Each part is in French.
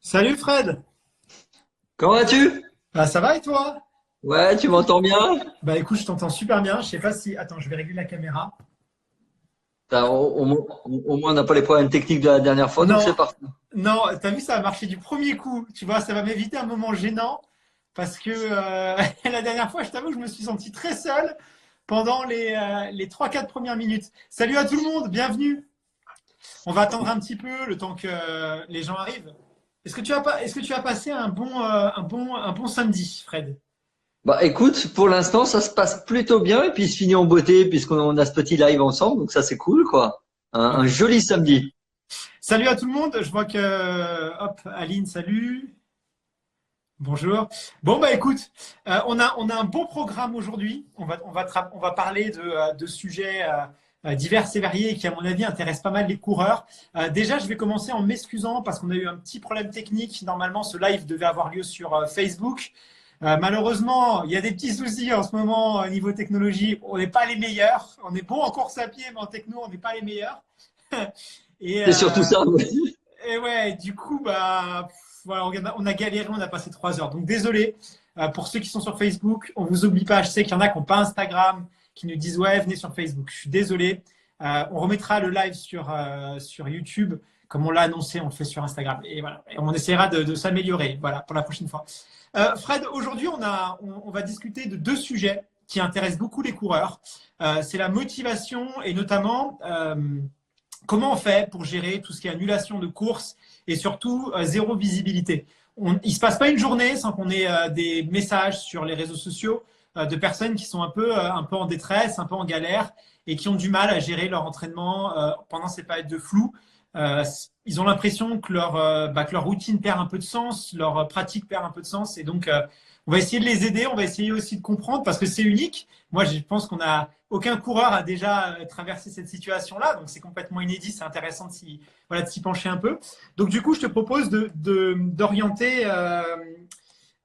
Salut Fred. Comment vas-tu? Bah, ça va et toi? Ouais, tu m'entends bien? Bah écoute, je t'entends super bien. Je sais pas si. Attends, je vais régler la caméra. Au moins, on n'a pas les problèmes techniques de la dernière fois, donc c'est Non, parti. non, t'as vu, ça a marché du premier coup. Tu vois, ça va m'éviter un moment gênant parce que la dernière fois, je t'avoue, je me suis senti très seul pendant les 3-4 premières minutes. Salut à tout le monde, bienvenue. On va attendre un petit peu le temps que les gens arrivent. Est-ce que tu as passé un bon samedi, Fred? Bah écoute, pour l'instant, ça se passe plutôt bien et puis il se finit en beauté puisqu'on a ce petit live ensemble, donc ça c'est cool quoi. Un Ok. joli samedi. Salut à tout le monde. Je vois que, hop, Aline, salut. Bonjour. Bon, bah écoute, on a un bon programme aujourd'hui. On va parler de sujets divers et variés qui, à mon avis, intéressent pas mal les coureurs. Déjà, je vais commencer en m'excusant parce qu'on a eu un petit problème technique. Normalement, ce live devait avoir lieu sur Facebook. Malheureusement, il y a des petits soucis en ce moment au niveau technologie. On n'est pas les meilleurs. On est bon en course à pied, mais en techno, on n'est pas les meilleurs. Et, C'est surtout ça. Ouais. et ouais, du coup, bah, voilà, on a galéré, on a passé 3 heures. Donc désolé pour ceux qui sont sur Facebook. On vous oublie pas. Je sais qu'il y en a qui n'ont pas Instagram, qui nous disent ouais, venez sur Facebook. Je suis désolé. On remettra le live sur YouTube, comme on l'a annoncé. On le fait sur Instagram. Et voilà, et on essaiera de s'améliorer. Voilà, pour la prochaine fois. Fred, aujourd'hui, on va discuter de deux sujets qui intéressent beaucoup les coureurs. C'est la motivation et notamment comment on fait pour gérer tout ce qui est annulation de courses et surtout zéro visibilité. Il ne se passe pas une journée sans qu'on ait des messages sur les réseaux sociaux de personnes qui sont un peu en détresse, un peu en galère et qui ont du mal à gérer leur entraînement pendant ces périodes de flou. Euh, Ils ont l'impression que leur routine perd un peu de sens, leur pratique perd un peu de sens. Et donc, on va essayer de les aider, on va essayer aussi de comprendre parce que c'est unique. Moi, je pense qu'on a aucun coureur a déjà traversé cette situation-là, donc c'est complètement inédit. C'est intéressant de s'y pencher un peu. Donc, du coup, je te propose d'orienter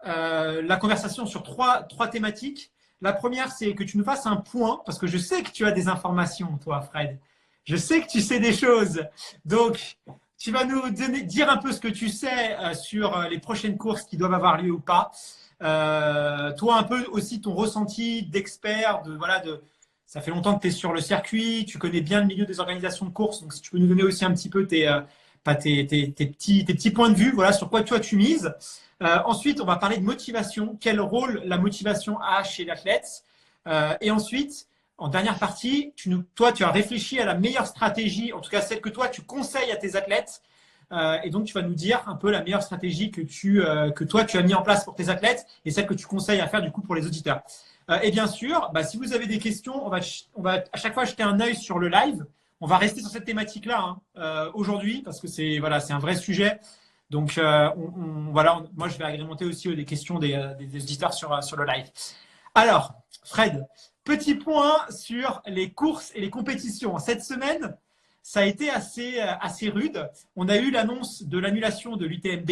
la conversation sur trois thématiques. La première, c'est que tu nous fasses un point, parce que je sais que tu as des informations, toi, Fred. Je sais que tu sais des choses. Donc, tu vas nous dire un peu ce que tu sais sur les prochaines courses qui doivent avoir lieu ou pas. Toi, un peu aussi ton ressenti d'expert, ça fait longtemps que tu es sur le circuit, tu connais bien le milieu des organisations de courses, donc si tu peux nous donner aussi un petit peu tes petits points de vue, voilà, sur quoi toi tu mises. Ensuite, on va parler de motivation, quel rôle la motivation a chez l'athlète. Et ensuite, en dernière partie, toi, tu as réfléchi à la meilleure stratégie, en tout cas celle que toi, tu conseilles à tes athlètes. Et donc, tu vas nous dire un peu la meilleure stratégie que toi, tu as mis en place pour tes athlètes et celle que tu conseilles à faire du coup pour les auditeurs. Et bien sûr, bah, si vous avez des questions, on va à chaque fois jeter un œil sur le live. On va rester sur cette thématique-là hein, aujourd'hui parce que c'est un vrai sujet. Donc, moi, je vais agrémenter aussi des questions des auditeurs sur le live. Alors, Fred, petit point sur les courses et les compétitions. Cette semaine, ça a été assez rude. On a eu l'annonce de l'annulation de l'UTMB.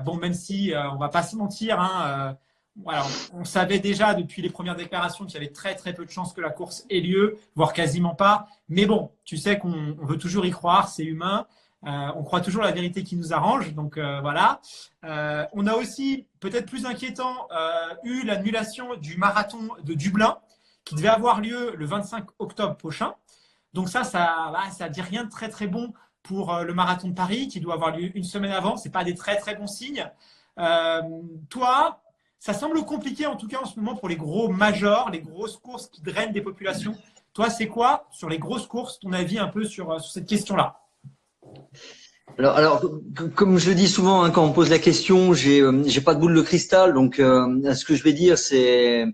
Bon, même si on va pas se mentir, hein, voilà, on savait déjà depuis les premières déclarations qu'il y avait très très peu de chances que la course ait lieu, voire quasiment pas. Mais bon, tu sais qu'on veut toujours y croire, c'est humain. On croit toujours la vérité qui nous arrange, donc voilà. On a aussi, peut-être plus inquiétant, eu l'annulation du marathon de Dublin qui devait avoir lieu le 25 octobre prochain. Donc ça dit rien de très très bon pour le marathon de Paris qui doit avoir lieu une semaine avant. C'est pas des très très bons signes. Euh, Toi, ça semble compliqué en tout cas en ce moment pour les gros majors, les grosses courses qui drainent des populations. Toi, c'est quoi sur les grosses courses ton avis un peu sur cette question-là? Alors, comme je le dis souvent hein, quand on me pose la question, j'ai pas de boule de cristal, donc ce que je vais dire c'est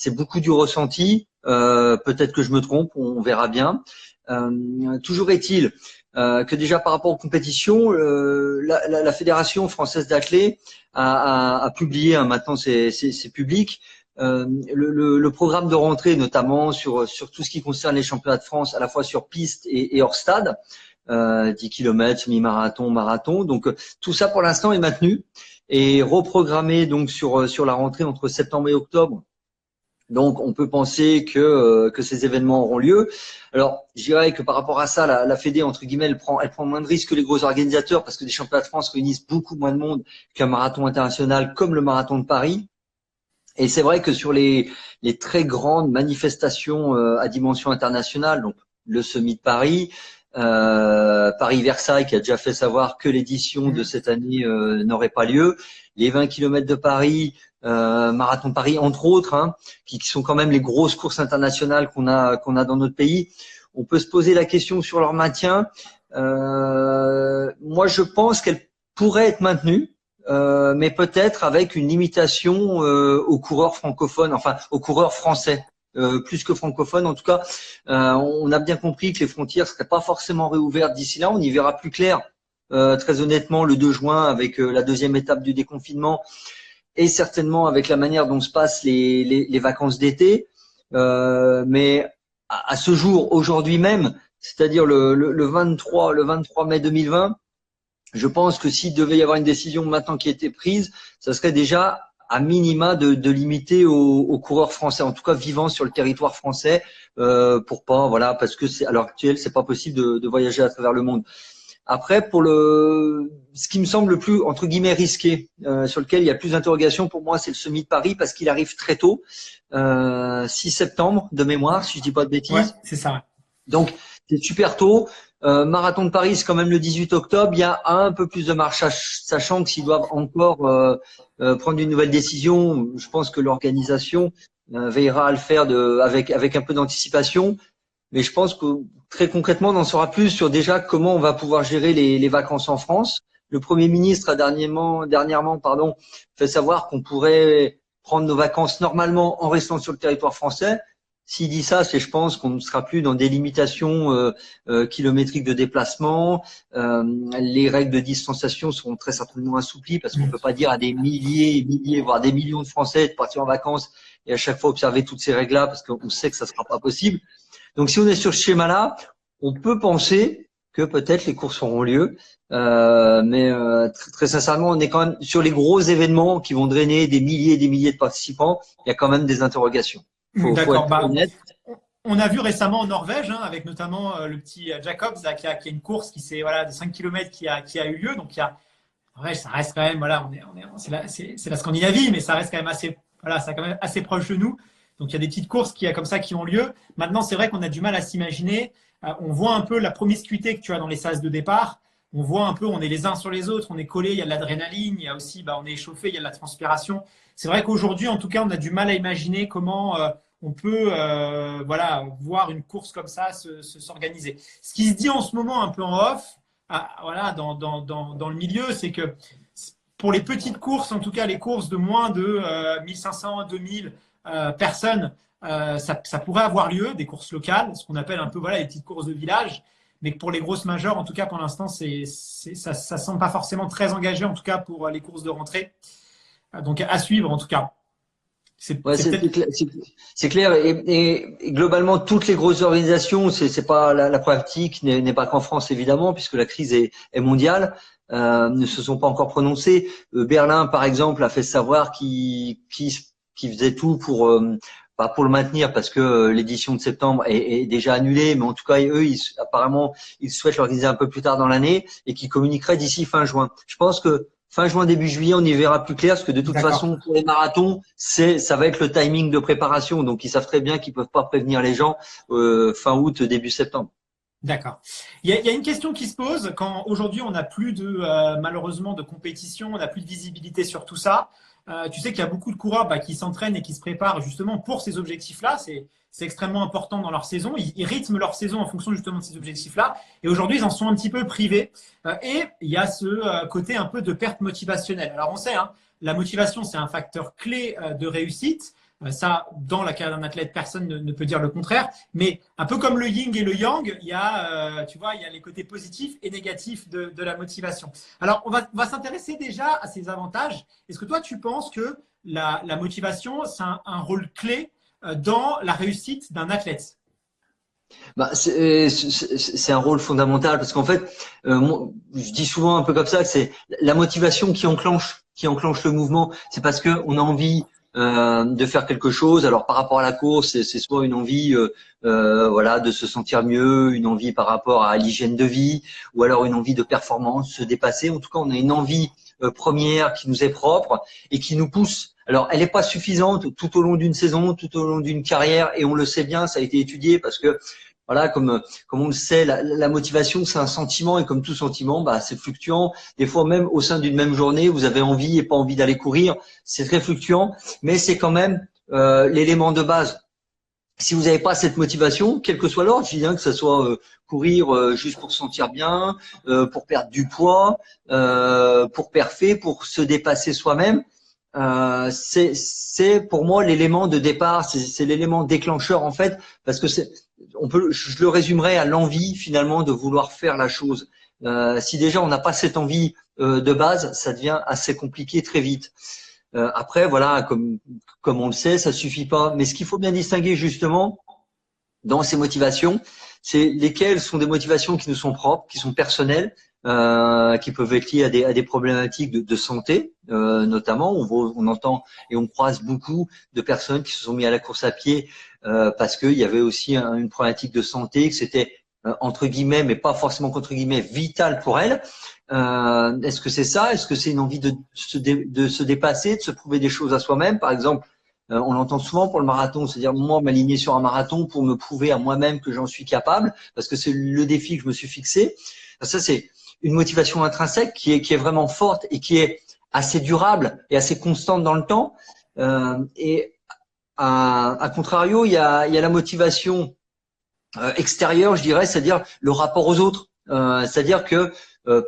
beaucoup du ressenti. Peut-être que je me trompe, on verra bien. Toujours est-il que déjà par rapport aux compétitions, la Fédération française d'athlé a publié, hein, maintenant c'est public, le programme de rentrée, notamment sur tout ce qui concerne les championnats de France, à la fois sur piste et hors stade, 10 km, semi-marathon, marathon. Donc tout ça pour l'instant est maintenu et reprogrammé donc sur la rentrée entre septembre et octobre. Donc, on peut penser que ces événements auront lieu. Alors, je dirais que par rapport à ça, la Fédé, entre guillemets, elle prend moins de risques que les gros organisateurs parce que des championnats de France réunissent beaucoup moins de monde qu'un marathon international comme le marathon de Paris. Et c'est vrai que sur les très grandes manifestations à dimension internationale, donc le Semi de Paris, Paris-Versailles qui a déjà fait savoir que l'édition de cette année n'aurait pas lieu, les 20 km de Paris, Marathon de Paris entre autres, hein, qui sont quand même les grosses courses internationales qu'on a dans notre pays. On peut se poser la question sur leur maintien. Moi, je pense qu'elles pourraient être maintenues. Mais peut-être avec une limitation aux coureurs francophones, enfin aux coureurs français, plus que francophones. En tout cas, on a bien compris que les frontières seraient pas forcément réouvertes d'ici là. On y verra plus clair, très honnêtement, le 2 juin avec la deuxième étape du déconfinement et certainement avec la manière dont se passent les vacances d'été. Mais à ce jour, aujourd'hui même, c'est-à-dire le 23 mai 2020. Je pense que s'il devait y avoir une décision maintenant qui a été prise, ça serait déjà à minima de limiter aux coureurs français, en tout cas vivant sur le territoire français, pour pas, voilà, parce que à l'heure actuelle, c'est pas possible de voyager à travers le monde. Après, pour ce qui me semble le plus entre guillemets risqué, sur lequel il y a plus d'interrogations pour moi, c'est le Semi de Paris parce qu'il arrive très tôt, 6 septembre de mémoire, si je dis pas de bêtises. Ouais, c'est ça. Donc c'est super tôt. Marathon de Paris, c'est quand même le 18 octobre. Il y a un peu plus de marche, sachant que s'ils doivent encore prendre une nouvelle décision, je pense que l'organisation veillera à le faire avec un peu d'anticipation. Mais je pense que très concrètement, on en saura plus sur déjà comment on va pouvoir gérer les vacances en France. Le Premier ministre a dernièrement, fait savoir qu'on pourrait prendre nos vacances normalement en restant sur le territoire français. S'il dit ça, c'est je pense qu'on ne sera plus dans des limitations kilométriques de déplacement. Les règles de distanciation seront très certainement assouplies parce qu'on ne peut pas dire à des milliers, voire des millions de Français de partir en vacances et à chaque fois observer toutes ces règles-là parce qu'on sait que ça ne sera pas possible. Donc, si on est sur ce schéma-là, on peut penser que peut-être les courses auront lieu. Mais très sincèrement, on est quand même sur les gros événements qui vont drainer des milliers et des milliers de participants. Il y a quand même des interrogations. Faut D'accord. être honnête. On a vu récemment en Norvège, hein, avec notamment le petit Jacobs là, qui a une course de 5 km qui a eu lieu. Donc, ouais, ça reste quand même, voilà, c'est la Scandinavie, mais ça reste quand même c'est quand même assez proche de nous. Donc, il y a des petites courses comme ça qui ont lieu. Maintenant, c'est vrai qu'on a du mal à s'imaginer. On voit un peu la promiscuité que tu as dans les sas de départ. On voit un peu, on est les uns sur les autres, on est collés, il y a de l'adrénaline, il y a aussi, on est échauffé, il y a de la transpiration. C'est vrai qu'aujourd'hui, en tout cas, on a du mal à imaginer comment on peut voir une course comme ça s'organiser. Ce qui se dit en ce moment un peu en off, dans le milieu, c'est que pour les petites courses, en tout cas les courses de moins de 1500, 2000 personnes, ça pourrait avoir lieu, des courses locales, ce qu'on appelle un peu les petites courses de village. Mais que pour les grosses majeures, en tout cas pour l'instant, ça ne semble pas forcément très engagé, en tout cas pour les courses de rentrée. Donc à suivre en tout cas. C'est clair. Et globalement, toutes les grosses organisations, c'est pas la problématique n'est pas qu'en France évidemment, puisque la crise est mondiale, ne se sont pas encore prononcées. Berlin, par exemple, a fait savoir qu'il faisait tout pas pour le maintenir parce que l'édition de septembre est déjà annulée, mais en tout cas eux, apparemment, ils souhaitent l'organiser un peu plus tard dans l'année et qu'ils communiqueraient d'ici fin juin. Je pense que fin juin, début juillet, on y verra plus clair parce que de toute façon, pour les marathons, ça va être le timing de préparation. Donc, ils savent très bien qu'ils peuvent pas prévenir les gens fin août, début septembre. D'accord. Il y a une question qui se pose quand aujourd'hui on n'a plus malheureusement de compétition, on n'a plus de visibilité sur tout ça. Tu sais qu'il y a beaucoup de coureurs qui s'entraînent et qui se préparent justement pour ces objectifs-là. C'est extrêmement important dans leur saison. Ils rythment leur saison en fonction justement de ces objectifs-là. Et aujourd'hui, ils en sont un petit peu privés. Et il y a ce côté un peu de perte motivationnelle. Alors on sait, hein, la motivation, c'est un facteur clé de réussite. Ça, dans la carrière d'un athlète, personne ne peut dire le contraire. Mais un peu comme le yin et le yang, il y a les côtés positifs et négatifs de la motivation. Alors, on va s'intéresser déjà à ces avantages. Est-ce que toi, tu penses que la motivation, c'est un rôle clé dans la réussite d'un athlète? C'est un rôle fondamental parce qu'en fait, je dis souvent un peu comme ça que c'est la motivation qui enclenche le mouvement. C'est parce que on a envie de faire quelque chose. Alors par rapport à la course, c'est soit une envie voilà, de se sentir mieux, une envie par rapport à l'hygiène de vie, ou alors une envie de performance, se dépasser. En tout cas, on a une envie première qui nous est propre et qui nous pousse. Alors, elle n'est pas suffisante tout au long d'une saison, tout au long d'une carrière, et on le sait bien, ça a été étudié parce que voilà, comme on le sait, la motivation, c'est un sentiment, et comme tout sentiment, bah, c'est fluctuant. Des fois, même au sein d'une même journée, vous avez envie et pas envie d'aller courir. C'est très fluctuant, mais c'est quand même l'élément de base. Si vous n'avez pas cette motivation, quel que soit l'ordre, je dis bien que ce soit courir juste pour se sentir bien, pour perdre du poids, pour perfer, pour se dépasser soi-même, c'est pour moi l'élément de départ, c'est l'élément déclencheur en fait, parce que je le résumerai à l'envie finalement de vouloir faire la chose. Si déjà on n'a pas cette envie de base, ça devient assez compliqué très vite. Après voilà, comme on le sait, ça suffit pas. Mais ce qu'il faut bien distinguer justement dans ces motivations, c'est lesquelles sont des motivations qui nous sont propres, qui sont personnelles, qui peuvent être liées à des problématiques de santé, notamment. On entend et on croise beaucoup de personnes qui se sont mis à la course à pied parce qu'il y avait aussi une problématique de santé, que c'était entre guillemets, mais pas forcément contre guillemets, vital pour elles. Est-ce que c'est ça? Est-ce que c'est une envie de se dépasser, de se prouver des choses à soi-même? Par exemple, on l'entend souvent pour le marathon, c'est-à-dire moi m'aligner sur un marathon pour me prouver à moi-même que j'en suis capable, parce que c'est le défi que je me suis fixé. Ça, c'est une motivation intrinsèque qui est vraiment forte et qui est assez durable et assez constante dans le temps. Et à contrario, il y a la motivation extérieure, je dirais, c'est-à-dire le rapport aux autres. C'est-à-dire que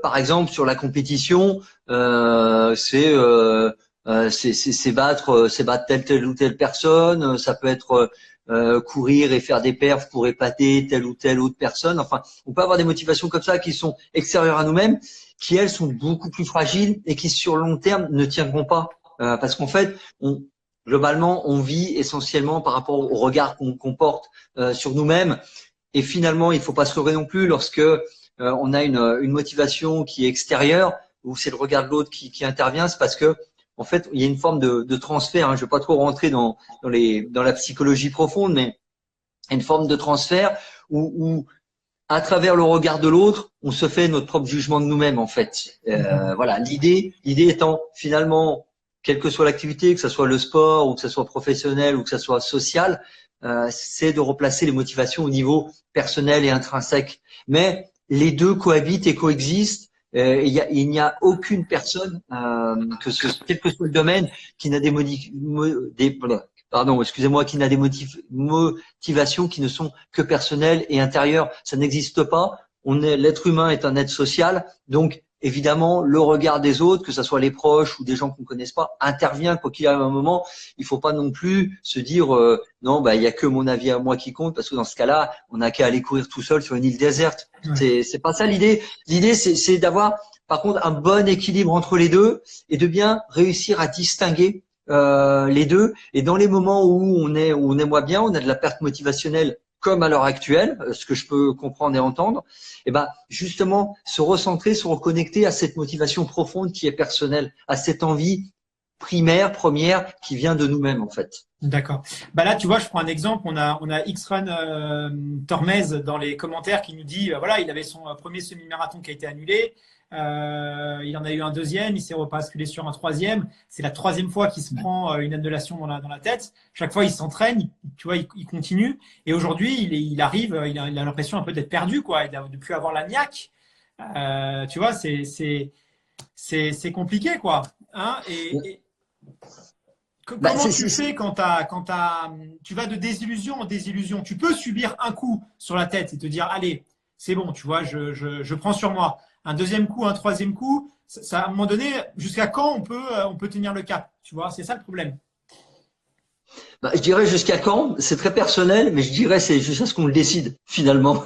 par exemple sur la compétition, c'est battre telle ou telle personne. Ça peut être courir et faire des perfs pour épater telle ou telle autre personne. Enfin, on peut avoir des motivations comme ça qui sont extérieures à nous-mêmes, qui elles sont beaucoup plus fragiles et qui sur le long terme ne tiendront pas. Parce qu'en fait, globalement, on vit essentiellement par rapport au regard qu'on porte sur nous-mêmes. Et finalement, il ne faut pas se leurrer non plus lorsque on a une motivation qui est extérieure, ou c'est le regard de l'autre qui intervient, c'est parce que en fait, il y a une forme de transfert. Je ne vais pas trop rentrer dans la psychologie profonde, mais une forme de transfert où à travers le regard de l'autre, on se fait notre propre jugement de nous-mêmes en fait. Voilà, l'idée étant finalement, quelle que soit l'activité, que ce soit le sport ou que ce soit professionnel ou que ce soit social, c'est de replacer les motivations au niveau personnel et intrinsèque. Mais les deux cohabitent et coexistent. Il n'y a aucune personne, quel que soit le domaine, qui n'a qui n'a des motivations qui ne sont que personnelles et intérieures. Ça n'existe pas. L'être humain est un être social, donc évidemment, le regard des autres, que ce soit les proches ou des gens qu'on ne connaisse pas, intervient quoi qu'il arrive à un moment. Il faut pas non plus se dire non, bah il y a que mon avis à moi qui compte, parce que dans ce cas-là, on n'a qu'à aller courir tout seul sur une île déserte. Ouais. C'est pas ça l'idée. L'idée, c'est d'avoir par contre un bon équilibre entre les deux et de bien réussir à distinguer les deux. Et dans les moments où on est moins bien, on a de la perte motivationnelle, comme à l'heure actuelle, ce que je peux comprendre et entendre, et ben justement se recentrer, se reconnecter à cette motivation profonde qui est personnelle, à cette envie primaire, première, qui vient de nous-mêmes en fait. D'accord. Bah là, tu vois, je prends un exemple. On a X-Run Tormez dans les commentaires qui nous dit, voilà, il avait son premier semi-marathon qui a été annulé. Il en a eu un deuxième, il s'est rebasculé sur un troisième. C'est la troisième fois qu'il se prend une annulation dans la tête. Chaque fois, il s'entraîne, tu vois, il continue. Et aujourd'hui, il arrive, il a l'impression un peu d'être perdu, quoi, de ne plus avoir la niaque. Tu vois, c'est compliqué, quoi. Hein, comment tu fais quand tu vas de désillusion en désillusion? Tu peux subir un coup sur la tête et te dire, allez, c'est bon, tu vois, je prends sur moi. Un deuxième coup, un troisième coup, ça, à un moment donné, jusqu'à quand on peut tenir le cap? Tu vois, c'est ça le problème. Bah, je dirais jusqu'à quand, c'est très personnel, mais je dirais c'est jusqu'à ce qu'on le décide finalement.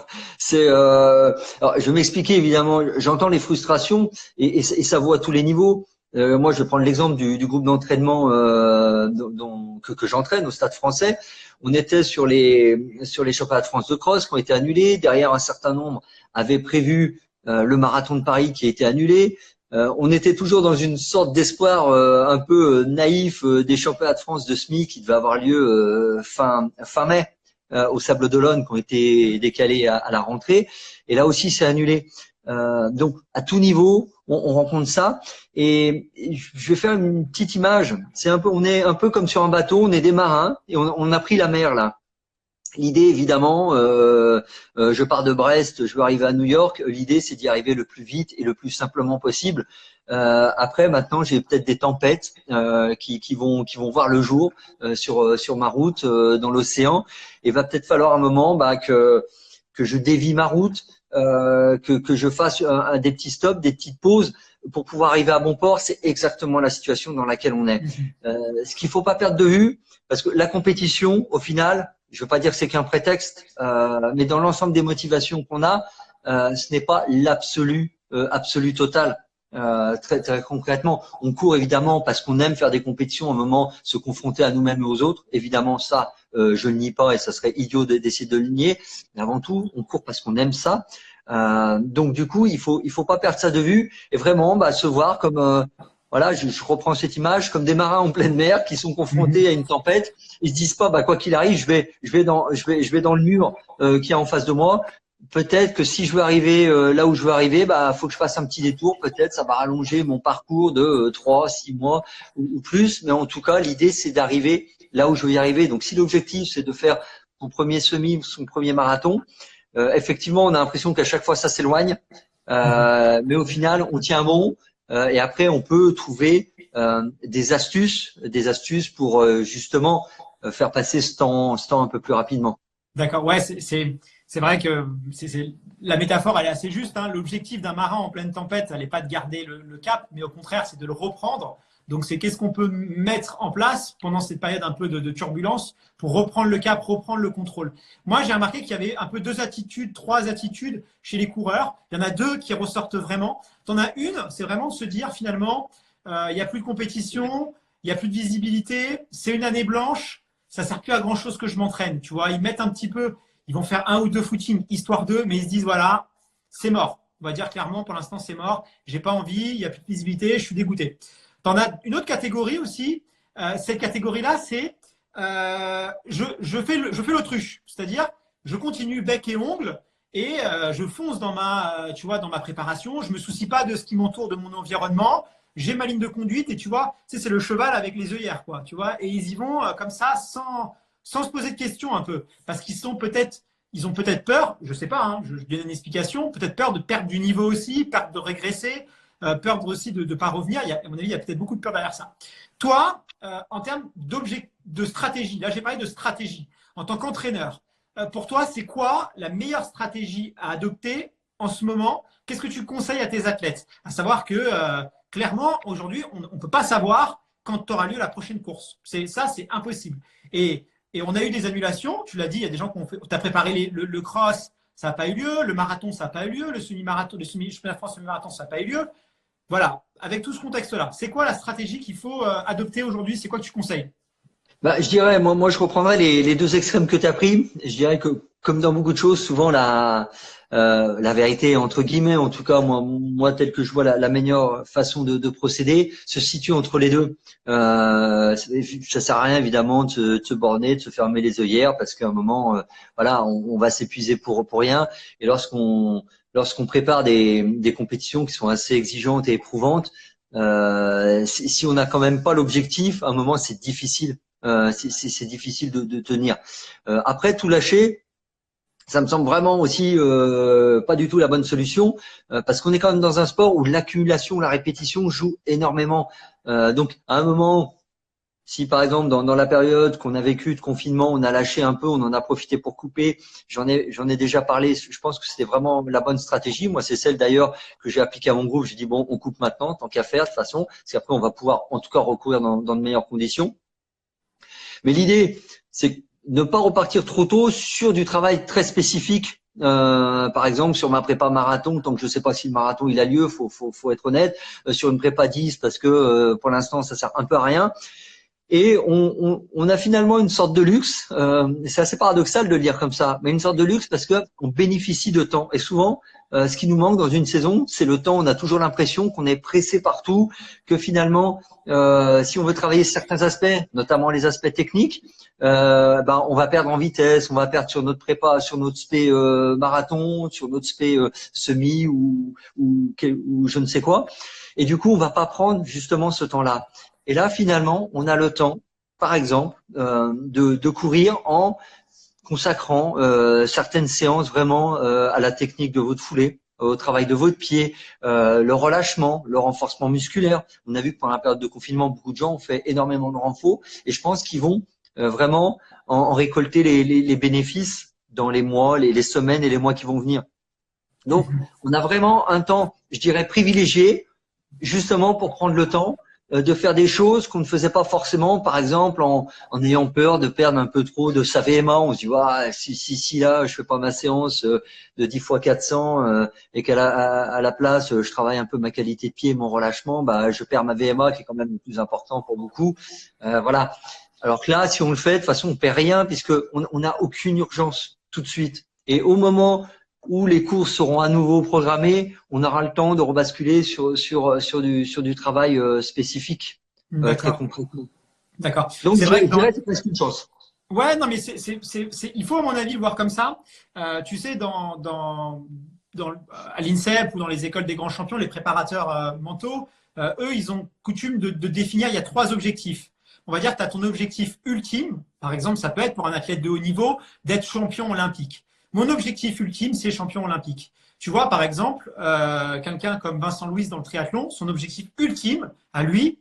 Alors, je vais m'expliquer évidemment. J'entends les frustrations et ça vaut à tous les niveaux. Moi, je vais prendre l'exemple du groupe d'entraînement que j'entraîne au Stade Français. On était sur les championnats de France de cross qui ont été annulés. Derrière, un certain nombre avaient prévu le marathon de Paris qui a été annulé. On était toujours dans une sorte d'espoir un peu naïf des championnats de France de SMI qui devaient avoir lieu fin mai au Sables d'Olonne, qui ont été décalés à la rentrée. Et là aussi, c'est annulé. Donc, à tout niveau, on rencontre ça. Et je vais faire une petite image. On est un peu comme sur un bateau. On est des marins et on a pris la mer là. L'idée, évidemment, je pars de Brest, je veux arriver à New York. L'idée, c'est d'y arriver le plus vite et le plus simplement possible. Après, maintenant, j'ai peut-être des tempêtes qui vont voir le jour sur ma route dans l'océan. Et va peut-être falloir un moment que je dévie ma route, que je fasse des petits stops, des petites pauses pour pouvoir arriver à bon port. C'est exactement la situation dans laquelle on est. Ce qu'il faut pas perdre de vue, parce que la compétition, au final, je veux pas dire que c'est qu'un prétexte, mais dans l'ensemble des motivations qu'on a, ce n'est pas l'absolu total. Très, très concrètement, on court évidemment parce qu'on aime faire des compétitions, à un moment se confronter à nous-mêmes et aux autres. Évidemment, ça, je le nie pas et ça serait idiot d'essayer de le nier. Mais avant tout, on court parce qu'on aime ça. Donc du coup, il faut pas perdre ça de vue et vraiment se voir comme voilà, je reprends cette image comme des marins en pleine mer qui sont confrontés à une tempête. Ils se disent pas quoi qu'il arrive, je vais dans le mur qui est en face de moi. Peut-être que si je veux arriver là où je veux arriver, faut que je fasse un petit détour. Peut-être ça va rallonger mon parcours de 3, 6 mois ou plus. Mais en tout cas, l'idée c'est d'arriver là où je veux y arriver. Donc si l'objectif c'est de faire son premier semi, son premier marathon, effectivement on a l'impression qu'à chaque fois ça s'éloigne. Mais au final on tient bon. Et après, on peut trouver des astuces pour justement faire passer ce temps un peu plus rapidement. D'accord, ouais, c'est vrai que la métaphore, elle est assez juste. Hein. L'objectif d'un marin en pleine tempête, elle n'est pas de garder le cap, mais au contraire, c'est de le reprendre. Donc, c'est qu'est-ce qu'on peut mettre en place pendant cette période un peu de turbulence pour reprendre le cap, reprendre le contrôle. Moi, j'ai remarqué qu'il y avait un peu 3 attitudes chez les coureurs. Il y en a 2 qui ressortent vraiment. Tu en as une, c'est vraiment de se dire finalement, il n'y a plus de compétition, il n'y a plus de visibilité, c'est une année blanche, ça sert plus à grand chose que je m'entraîne. Tu vois, ils mettent un petit peu, ils vont faire 1 ou 2 footings, histoire d'eux, mais ils se disent voilà, c'est mort. On va dire clairement, pour l'instant, c'est mort. J'ai pas envie, il n'y a plus de visibilité, je suis dégoûté. Tu en as une autre catégorie aussi. Cette catégorie-là, c'est je fais l'autruche, c'est-à-dire je continue bec et ongle et je fonce dans ma préparation. Je me soucie pas de ce qui m'entoure, de mon environnement. J'ai ma ligne de conduite et tu vois, c'est le cheval avec les œillères, quoi, tu vois. Et ils y vont comme ça sans se poser de questions un peu, parce qu'ils ont peut-être peur, je sais pas, hein, je donne une explication, peut-être peur de perdre du niveau aussi, peur de régresser. Peur aussi de ne pas revenir. À mon avis, il y a peut-être beaucoup de peur derrière ça. Toi, en termes de stratégie, là j'ai parlé de stratégie, en tant qu'entraîneur, pour toi, c'est quoi la meilleure stratégie à adopter en ce moment? Qu'est-ce que tu conseilles à tes athlètes? À savoir que clairement, aujourd'hui, on ne peut pas savoir quand aura lieu la prochaine course. C'est impossible. Et on a eu des annulations, tu l'as dit, il y a des gens qui ont fait, tu as préparé le cross, ça n'a pas eu lieu, le marathon, ça n'a pas eu lieu, le semi-marathon, le championnat de France semi-marathon, ça n'a pas eu lieu. Voilà, avec tout ce contexte-là, c'est quoi la stratégie qu'il faut adopter aujourd'hui? C'est quoi que tu conseilles? Je dirais, moi, je reprendrais les 2 extrêmes que tu as pris. Je dirais que, comme dans beaucoup de choses, souvent la vérité, entre guillemets, en tout cas, moi, tel que je vois la meilleure façon de procéder, se situe entre les deux. Ça sert à rien, évidemment, de se borner, de se fermer les œillères, parce qu'à un moment, voilà, on va s'épuiser pour rien. Et lorsqu'on prépare des compétitions qui sont assez exigeantes et éprouvantes, si on n'a quand même pas l'objectif, à un moment, c'est difficile. C'est difficile de tenir. Après, tout lâcher, ça me semble vraiment aussi pas du tout la bonne solution, parce qu'on est quand même dans un sport où l'accumulation, la répétition joue énormément. Donc, à un moment, si par exemple dans la période qu'on a vécue de confinement, on a lâché un peu, on en a profité pour couper, j'en ai déjà parlé, je pense que c'était vraiment la bonne stratégie. Moi, c'est celle d'ailleurs que j'ai appliquée à mon groupe. J'ai dit bon, on coupe maintenant, tant qu'à faire de toute façon, parce qu'après on va pouvoir en tout cas recourir dans de meilleures conditions. Mais l'idée, c'est ne pas repartir trop tôt sur du travail très spécifique. Par exemple, sur ma prépa marathon, tant que je ne sais pas si le marathon il a lieu, faut être honnête. Sur une prépa 10, parce que pour l'instant, ça sert un peu à rien. Et on a finalement une sorte de luxe. C'est assez paradoxal de le dire comme ça, mais une sorte de luxe parce que on bénéficie de temps. Et souvent, ce qui nous manque dans une saison, c'est le temps. On a toujours l'impression qu'on est pressé partout, que finalement, si on veut travailler certains aspects, notamment les aspects techniques, on va perdre en vitesse, on va perdre sur notre prépa, sur notre spé marathon, sur notre spé semi ou je ne sais quoi. Et du coup, on va pas prendre justement ce temps-là. Et là, finalement, on a le temps, par exemple, de courir en consacrant certaines séances vraiment à la technique de votre foulée, au travail de votre pied, le relâchement, le renforcement musculaire. On a vu que pendant la période de confinement, beaucoup de gens ont fait énormément de renfort et je pense qu'ils vont vraiment en récolter les bénéfices dans les mois, les semaines et les mois qui vont venir. Donc, on a vraiment un temps, je dirais, privilégié, justement pour prendre le temps de faire des choses qu'on ne faisait pas forcément, par exemple en ayant peur de perdre un peu trop de sa VMA. On se dit si là je fais pas ma séance de 10 fois 400 et qu'à la place je travaille un peu ma qualité de pied, mon relâchement, je perds ma VMA qui est quand même le plus important pour beaucoup. Voilà. Alors que là, si on le fait, de toute façon on perd rien puisque on n'a aucune urgence tout de suite. Et au moment où les courses seront à nouveau programmées, on aura le temps de rebasculer sur du travail spécifique, très concret. D'accord. Donc, je dirais que c'est presque une chance. Ouais, non, mais il faut, à mon avis, le voir comme ça. Tu sais, à l'INSEP ou dans les écoles des grands champions, les préparateurs mentaux, eux, ils ont coutume de définir, il y a 3 objectifs. On va dire que tu as ton objectif ultime. Par exemple, ça peut être pour un athlète de haut niveau d'être champion olympique. Mon objectif ultime, c'est champion olympique. Tu vois, par exemple, quelqu'un comme Vincent Louis dans le triathlon, son objectif ultime, à lui,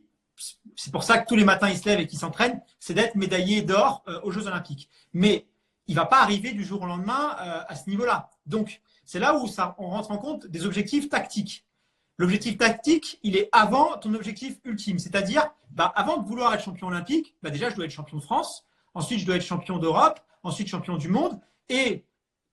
c'est pour ça que tous les matins il se lève et qu'il s'entraîne, c'est d'être médaillé d'or aux Jeux Olympiques. Mais il ne va pas arriver du jour au lendemain à ce niveau-là. Donc, c'est là où on rentre en compte des objectifs tactiques. L'objectif tactique, il est avant ton objectif ultime. C'est-à-dire, avant de vouloir être champion olympique, déjà, je dois être champion de France. Ensuite, je dois être champion d'Europe. Ensuite, champion du monde. Et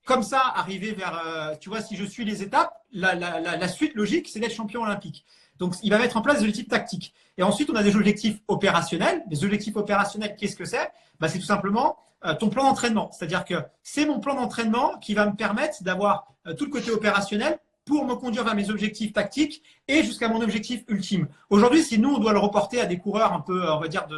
comme ça, arriver vers, tu vois, si je suis les étapes, la suite logique, c'est d'être champion olympique. Donc, il va mettre en place des objectifs tactiques. Et ensuite, on a des objectifs opérationnels. Les objectifs opérationnels, qu'est-ce que c'est? C'est tout simplement ton plan d'entraînement. C'est-à-dire que c'est mon plan d'entraînement qui va me permettre d'avoir tout le côté opérationnel pour me conduire vers mes objectifs tactiques et jusqu'à mon objectif ultime. Aujourd'hui, si nous, on doit le reporter à des coureurs un peu, on va dire,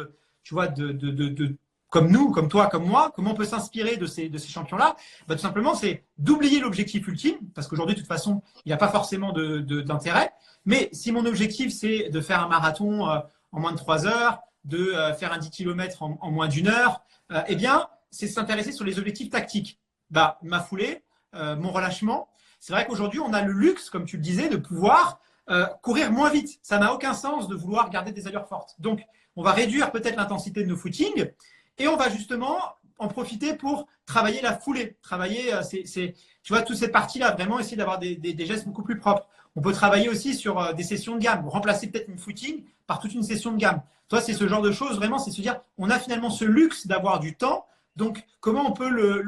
comme nous, comme toi, comme moi, comment on peut s'inspirer de ces champions-là? Tout simplement, c'est d'oublier l'objectif ultime, parce qu'aujourd'hui, de toute façon, il n'y a pas forcément d'intérêt. Mais si mon objectif, c'est de faire un marathon en moins de 3 heures, de faire un 10 km en moins d'1 heure, eh bien, c'est s'intéresser sur les objectifs tactiques. Ma foulée, mon relâchement. C'est vrai qu'aujourd'hui, on a le luxe, comme tu le disais, de pouvoir courir moins vite. Ça n'a aucun sens de vouloir garder des allures fortes. Donc, on va réduire peut-être l'intensité de nos footings et on va justement en profiter pour travailler la foulée. Travailler, tu vois, toute cette partie-là, vraiment essayer d'avoir des gestes beaucoup plus propres. On peut travailler aussi sur des sessions de gamme, remplacer peut-être une footing par toute une session de gamme. Toi, c'est ce genre de choses, vraiment, c'est se dire, on a finalement ce luxe d'avoir du temps. Donc, comment on peut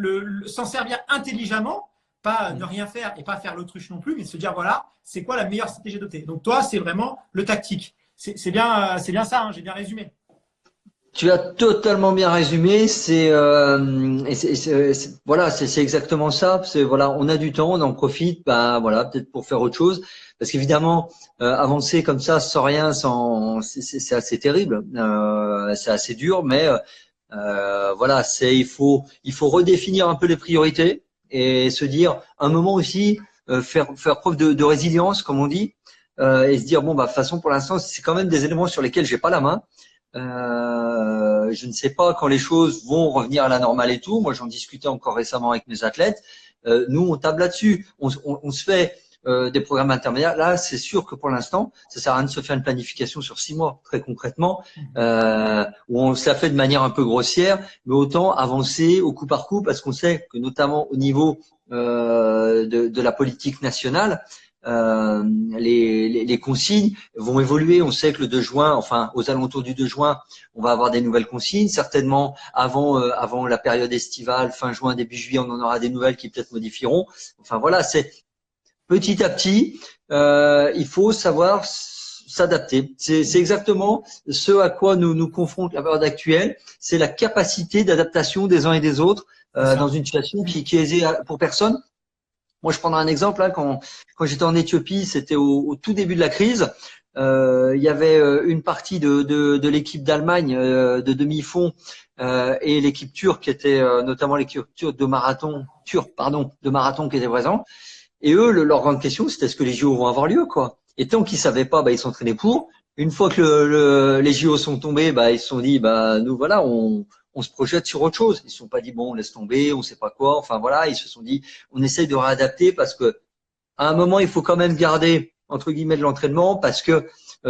s'en servir intelligemment, pas ne rien faire et pas faire l'autruche non plus, mais se dire, voilà, c'est quoi la meilleure stratégie adoptée. Donc, toi, c'est vraiment le tactique. C'est bien ça, hein, j'ai bien résumé. Tu as totalement bien résumé. Voilà, c'est exactement ça. Voilà, on a du temps, on en profite. Voilà, peut-être pour faire autre chose, parce qu'évidemment, avancer comme ça sans rien, c'est assez terrible. C'est assez dur, mais voilà, il faut redéfinir un peu les priorités et se dire, un moment aussi, faire preuve de résilience, comme on dit, et se dire de toute façon, pour l'instant, c'est quand même des éléments sur lesquels j'ai pas la main. Je ne sais pas quand les choses vont revenir à la normale et tout. Moi, j'en discutais encore récemment avec mes athlètes. Nous, on table là-dessus. On se fait des programmes intermédiaires. Là, c'est sûr que pour l'instant, ça sert à rien de se faire une planification sur 6 mois, très concrètement, où on se la fait de manière un peu grossière, mais autant avancer au coup par coup, parce qu'on sait que notamment au niveau de la politique nationale, les consignes vont évoluer. On sait que le 2 juin, enfin aux alentours du 2 juin, on va avoir des nouvelles consignes. Certainement avant la période estivale, fin juin, début juillet, on en aura des nouvelles qui peut-être modifieront. Enfin voilà, c'est petit à petit, il faut savoir s'adapter. C'est exactement ce à quoi nous confronte la période actuelle. C'est la capacité d'adaptation des uns et des autres dans une situation qui est aisée pour personne. Moi, je prendrai un exemple. Hein, quand j'étais en Éthiopie, c'était au tout début de la crise. Il y avait une partie de l'équipe d'Allemagne de demi-fond et l'équipe turque qui était notamment l'équipe turque de marathon qui était présent. Et eux, leur grande question, c'était est-ce que les JO vont avoir lieu, quoi. Et tant qu'ils savaient pas, ils s'entraînaient pour. Une fois que les JO sont tombés, ils se sont dit, nous voilà, on se projette sur autre chose. Ils se sont pas dit bon, on laisse tomber, on sait pas quoi. Enfin voilà, ils se sont dit, on essaye de réadapter parce que à un moment, il faut quand même garder entre guillemets de l'entraînement parce que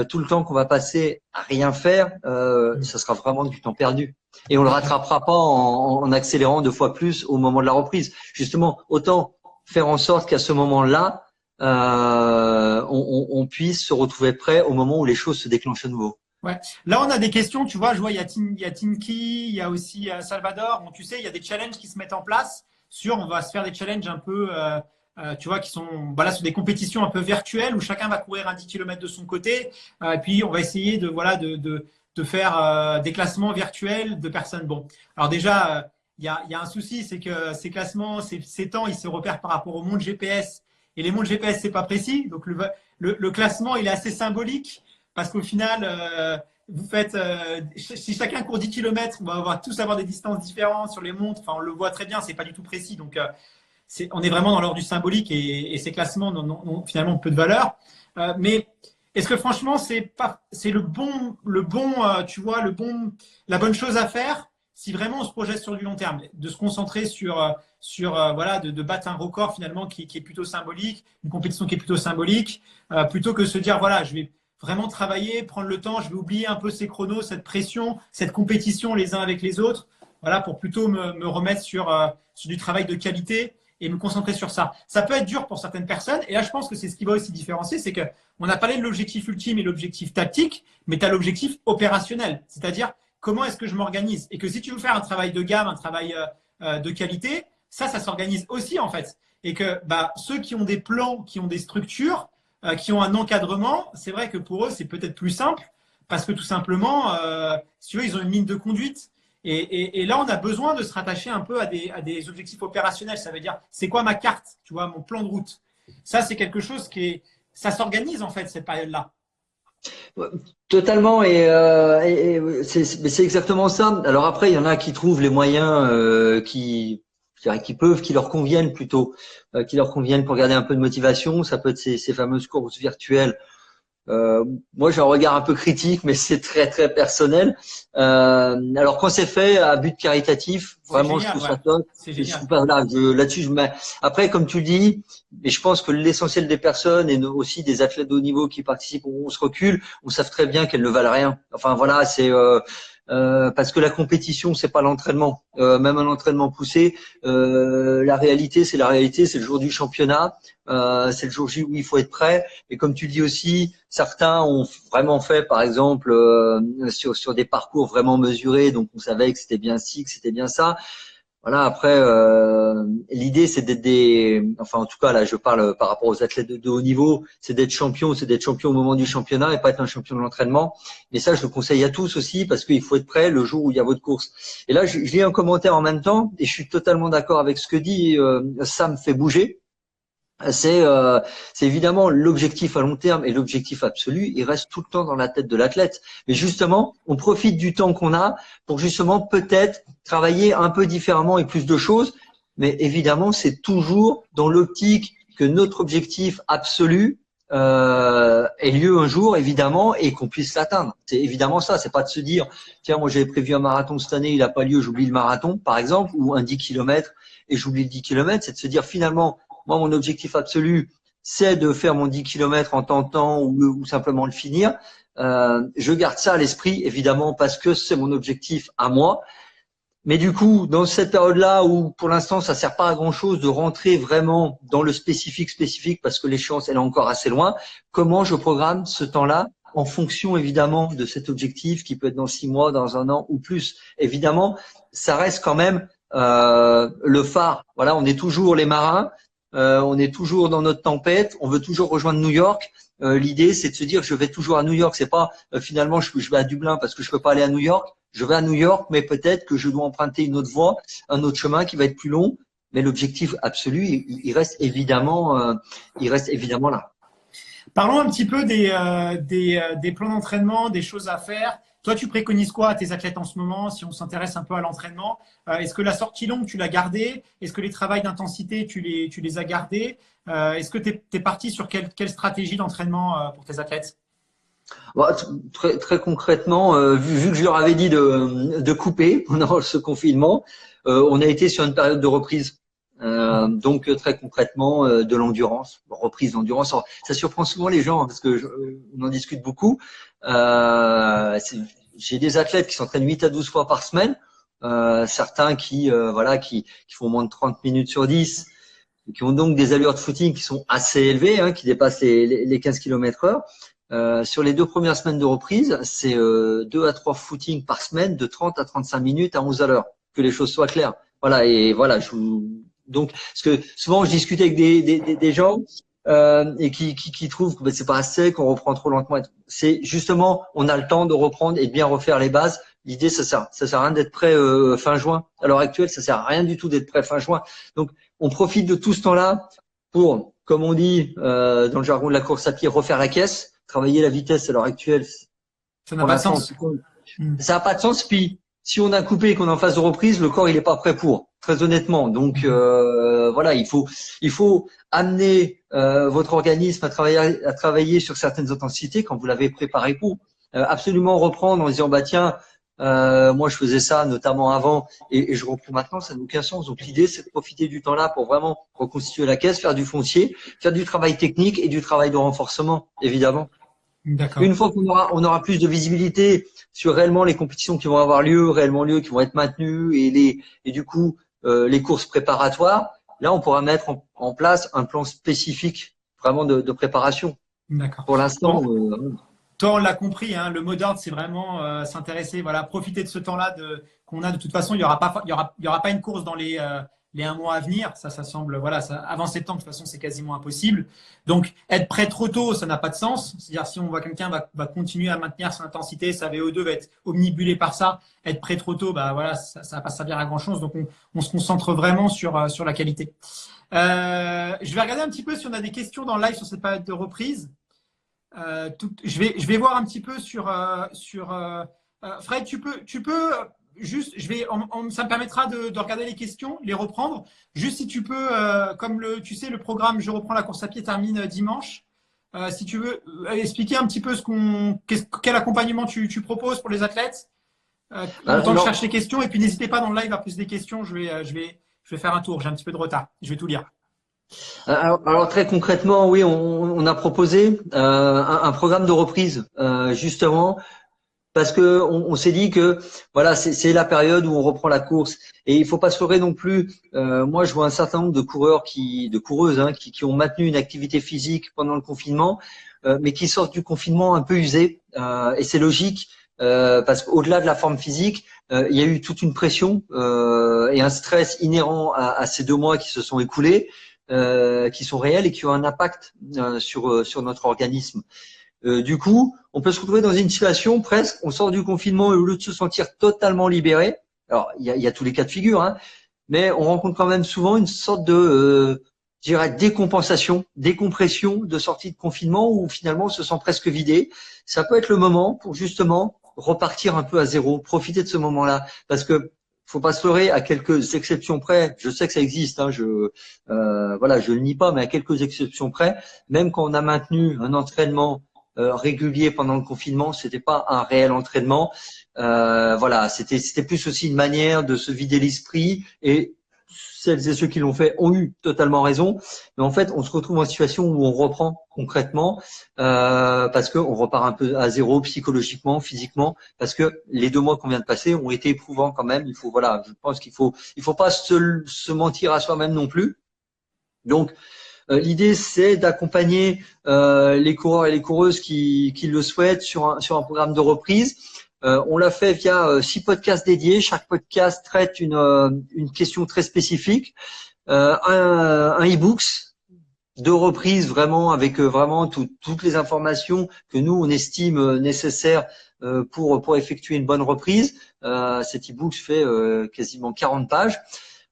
tout le temps qu'on va passer à rien faire, ça sera vraiment du temps perdu. Et on le rattrapera pas en accélérant 2 fois plus au moment de la reprise. Justement, autant faire en sorte qu'à ce moment-là, on puisse se retrouver prêt au moment où les choses se déclenchent à nouveau. Ouais. Là, on a des questions, tu vois, je vois, il y a Tinky, il y a aussi Salvador. Bon, tu sais, il y a des challenges qui se mettent en place on va se faire des challenges un peu, tu vois, qui sont, voilà, sur des compétitions un peu virtuelles où chacun va courir un 10 km de son côté. Et puis, on va essayer de faire des classements virtuels de personnes. Bon, alors déjà, il y a un souci, c'est que ces classements, ces temps, ils se repèrent par rapport au monde GPS. Et les mondes GPS, c'est pas précis. Donc, le classement, il est assez symbolique. Parce qu'au final, vous faites, si chacun court 10 km, on va tous avoir des distances différentes sur les montres. Enfin, on le voit très bien, c'est pas du tout précis. Donc, on est vraiment dans l'ordre du symbolique et ces classements n'ont finalement peu de valeur. Mais est-ce que franchement, c'est tu vois, la bonne chose à faire si vraiment on se projette sur du long terme, de se concentrer sur voilà, de battre un record finalement qui est plutôt symbolique, une compétition qui est plutôt symbolique, plutôt que se dire voilà, je vais vraiment travailler, prendre le temps, je vais oublier un peu ces chronos, cette pression, cette compétition les uns avec les autres, voilà, pour plutôt me remettre sur du travail de qualité et me concentrer sur ça. Ça peut être dur pour certaines personnes, et là je pense que c'est ce qui va aussi différencier, c'est que on a parlé de l'objectif ultime et l'objectif tactique, mais tu as l'objectif opérationnel, c'est-à-dire comment est-ce que je m'organise, et que si tu veux faire un travail de gamme, un travail de qualité, ça s'organise aussi en fait, et que ceux qui ont des plans, qui ont des structures, qui ont un encadrement, c'est vrai que pour eux, c'est peut-être plus simple parce que tout simplement, si tu veux, ils ont une ligne de conduite. Et là, on a besoin de se rattacher un peu à des objectifs opérationnels. Ça veut dire, c'est quoi ma carte, tu vois, mon plan de route. Ça, c'est quelque chose ça s'organise en fait, cette période-là. Totalement, c'est exactement ça. Alors après, il y en a qui trouvent les moyens qui leur conviennent plutôt, qui leur conviennent pour garder un peu de motivation. Ça peut être ces fameuses courses virtuelles. Moi, j'ai un regard un peu critique, mais c'est très très personnel. Alors quand c'est fait à but caritatif, vraiment, génial, je trouve ça top. C'est génial. Là-dessus, je mets. Après, comme tu le dis, et je pense que l'essentiel des personnes et aussi des athlètes de haut niveau qui participent, on se recule, on sait très bien qu'elles ne valent rien. Enfin voilà, c'est parce que la compétition, c'est pas l'entraînement. Même un entraînement poussé, la réalité, c'est le jour du championnat, c'est le jour J où il faut être prêt. Et comme tu dis aussi, certains ont vraiment fait, par exemple, sur des parcours vraiment mesurés, donc on savait que c'était bien ci, que c'était bien ça. Voilà. Après, l'idée, c'est d'être enfin, en tout cas, là, je parle par rapport aux athlètes de haut niveau, c'est d'être champion au moment du championnat et pas être un champion de l'entraînement. Mais ça, je le conseille à tous aussi parce qu'il faut être prêt le jour où il y a votre course. Et là, je lis un commentaire en même temps et je suis totalement d'accord avec ce que dit Sam fait bouger. C'est évidemment l'objectif à long terme et l'objectif absolu, il reste tout le temps dans la tête de l'athlète. Mais justement, on profite du temps qu'on a pour justement peut-être travailler un peu différemment et plus de choses. Mais évidemment, c'est toujours dans l'optique que notre objectif absolu ait lieu un jour, évidemment, et qu'on puisse l'atteindre. C'est évidemment ça. C'est pas de se dire, tiens, moi j'avais prévu un marathon cette année, il n'a pas lieu, j'oublie le marathon, par exemple, ou un 10 km et j'oublie le 10 km. C'est de se dire finalement, moi, mon objectif absolu, c'est de faire mon 10 km en tentant ou simplement le finir. Je garde ça à l'esprit, évidemment, parce que c'est mon objectif à moi. Mais du coup, dans cette période-là où, pour l'instant, ça sert pas à grand-chose de rentrer vraiment dans le spécifique, parce que l'échéance, elle est encore assez loin, comment je programme ce temps-là en fonction, évidemment, de cet objectif qui peut être dans 6 mois, dans 1 an ou plus. Évidemment, ça reste quand même le phare. Voilà, on est toujours les marins. on est toujours dans notre tempête, on veut toujours rejoindre New York. L'idée, c'est de se dire, je vais toujours à New York. C'est pas finalement, je vais à Dublin parce que je peux pas aller à New York. Je vais à New York, mais peut-être que je dois emprunter une autre voie, un autre chemin qui va être plus long. Mais l'objectif absolu, il reste évidemment là. Parlons un petit peu des plans d'entraînement, des choses à faire. Toi, tu préconises quoi à tes athlètes en ce moment, si on s'intéresse un peu à l'entraînement? Est-ce que la sortie longue, tu l'as gardée? Est-ce que les travails d'intensité, tu les as gardés? Est-ce que tu es parti sur quelle stratégie d'entraînement pour tes athlètes? Bon, très concrètement, vu que je leur avais dit de couper pendant ce confinement, on a été sur une période de reprise. Donc très concrètement de l'endurance, reprise d'endurance. Ça surprend souvent les gens parce que on en discute beaucoup. J'ai des athlètes qui s'entraînent 8 à 12 fois par semaine, certains qui font moins de 30 minutes sur 10, qui ont donc des allures de footing qui sont assez élevées, hein, qui dépassent les 15 km/h. Sur les 2 premières semaines de reprise, c'est 2 à 3 footings par semaine de 30 à 35 minutes à 11 à l'heure, que les choses soient claires. Voilà, et voilà, donc, parce que souvent je discute avec des gens et qui trouvent que c'est pas assez, qu'on reprend trop lentement. C'est justement, on a le temps de reprendre et de bien refaire les bases. L'idée, ça sert à rien d'être prêt fin juin. À l'heure actuelle, ça sert à rien du tout d'être prêt fin juin. Donc, on profite de tout ce temps-là pour, comme on dit dans le jargon de la course à pied, refaire la caisse, travailler la vitesse à l'heure actuelle. Ça n'a pas de sens. Ça n'a pas de sens. Puis, si on a coupé et qu'on est en phase de reprise, le corps il est pas prêt pour. Très honnêtement. Donc voilà, il faut amener votre organisme à travailler sur certaines intensités quand vous l'avez préparé pour. Absolument reprendre en disant bah tiens, moi je faisais ça notamment avant et je reprends maintenant, ça n'a aucun sens. Donc l'idée c'est de profiter du temps là pour vraiment reconstituer la caisse, faire du foncier, faire du travail technique et du travail de renforcement, évidemment. Une fois qu'on aura plus de visibilité sur réellement les compétitions qui vont avoir lieu, qui vont être maintenues et du coup les courses préparatoires, là on pourra mettre en place un plan spécifique vraiment de préparation. D'accord. Pour l'instant, toi on l'a compris, hein, le mot d'ordre c'est vraiment s'intéresser, voilà, profiter de ce temps-là qu'on a. De toute façon, il y aura pas une course dans les 1 mois à venir. Ça semble, voilà, avant septembre, de toute façon, c'est quasiment impossible. Donc, être prêt trop tôt, ça n'a pas de sens. C'est-à-dire, si on voit quelqu'un va continuer à maintenir son intensité, sa VO2 va être omnibulé par ça, être prêt trop tôt, bah voilà, ça va pas servir à grand-chose. Donc, on se concentre vraiment sur la qualité. Je vais regarder un petit peu si on a des questions dans le live sur cette période de reprise. Je vais voir un petit peu sur Fred, tu peux juste, ça me permettra de regarder les questions, les reprendre. Juste si tu peux, comme tu sais, le programme Je reprends la course à pied termine dimanche. Si tu veux expliquer un petit peu quel accompagnement tu proposes pour les athlètes. Tant que je cherche les questions, et puis n'hésitez pas dans le live à poser des questions. Je vais faire un tour. J'ai un petit peu de retard. Je vais tout lire. Alors très concrètement, oui, on a proposé un programme de reprise justement. Parce que on s'est dit que voilà, c'est la période où on reprend la course et il faut pas se leurrer non plus. Moi, je vois un certain nombre de coureuses qui ont maintenu une activité physique pendant le confinement, mais qui sortent du confinement un peu usés. Et c'est logique parce qu'au-delà de la forme physique, il y a eu toute une pression et un stress inhérent à ces 2 mois qui se sont écoulés, qui sont réels et qui ont un impact sur notre organisme. Du coup, on peut se retrouver dans une situation presque, on sort du confinement et au lieu de se sentir totalement libéré, alors il y a tous les cas de figure, hein, mais on rencontre quand même souvent une sorte de, je dirais, décompensation, décompression de sortie de confinement où finalement on se sent presque vidé. Ça peut être le moment pour justement repartir un peu à zéro, profiter de ce moment-là, parce que faut pas se leurrer, à quelques exceptions près. Je sais que ça existe, hein, je le nie pas, mais à quelques exceptions près, même quand on a maintenu un entraînement régulier pendant le confinement, c'était pas un réel entraînement. C'était plus aussi une manière de se vider l'esprit et celles et ceux qui l'ont fait ont eu totalement raison. Mais en fait, on se retrouve en situation où on reprend concrètement parce qu'on repart un peu à zéro psychologiquement, physiquement, parce que les 2 mois qu'on vient de passer ont été éprouvants quand même. Je pense qu'il faut pas se mentir à soi-même non plus. Donc l'idée, c'est d'accompagner les coureurs et les coureuses qui le souhaitent sur un programme de reprise. On l'a fait via 6 podcasts dédiés. Chaque podcast traite une question très spécifique. un e-books de reprise vraiment avec vraiment toutes les informations que nous on estime nécessaires pour effectuer une bonne reprise. Cet e-book fait quasiment 40 pages.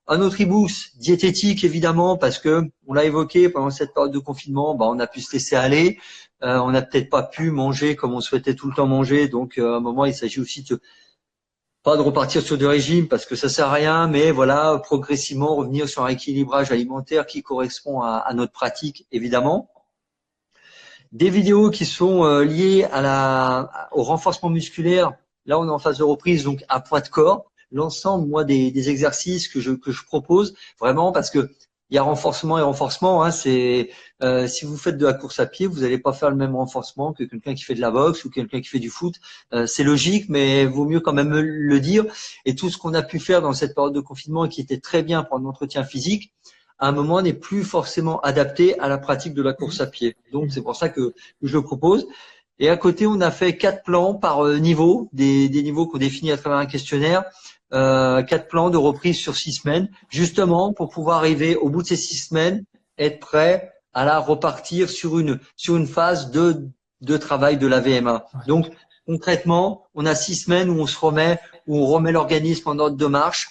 Un autre e-book diététique évidemment parce que on l'a évoqué pendant cette période de confinement, on a pu se laisser aller, on n'a peut-être pas pu manger comme on souhaitait tout le temps manger, donc à un moment il s'agit aussi de pas de repartir sur des régimes parce que ça sert à rien, mais voilà, progressivement revenir sur un équilibrage alimentaire qui correspond à notre pratique, évidemment. Des vidéos qui sont liées au renforcement musculaire. Là, on est en phase de reprise, donc à poids de corps. L'ensemble, moi, des exercices que je propose, vraiment, parce que il y a renforcement et renforcement. Hein, si vous faites de la course à pied, vous n'allez pas faire le même renforcement que quelqu'un qui fait de la boxe ou quelqu'un qui fait du foot. C'est logique, mais vaut mieux quand même le dire. Et tout ce qu'on a pu faire dans cette période de confinement et qui était très bien pour un entretien physique, à un moment n'est plus forcément adapté à la pratique de la course à pied. Donc c'est pour ça que je le propose. Et à côté, on a fait 4 plans par niveau, des niveaux qu'on définit à travers un questionnaire. 4 plans de reprise sur 6 semaines, justement pour pouvoir arriver au bout de ces 6 semaines, être prêt à la repartir sur une phase de travail de la VMA. Donc concrètement, on a 6 semaines où on remet l'organisme en ordre de marche,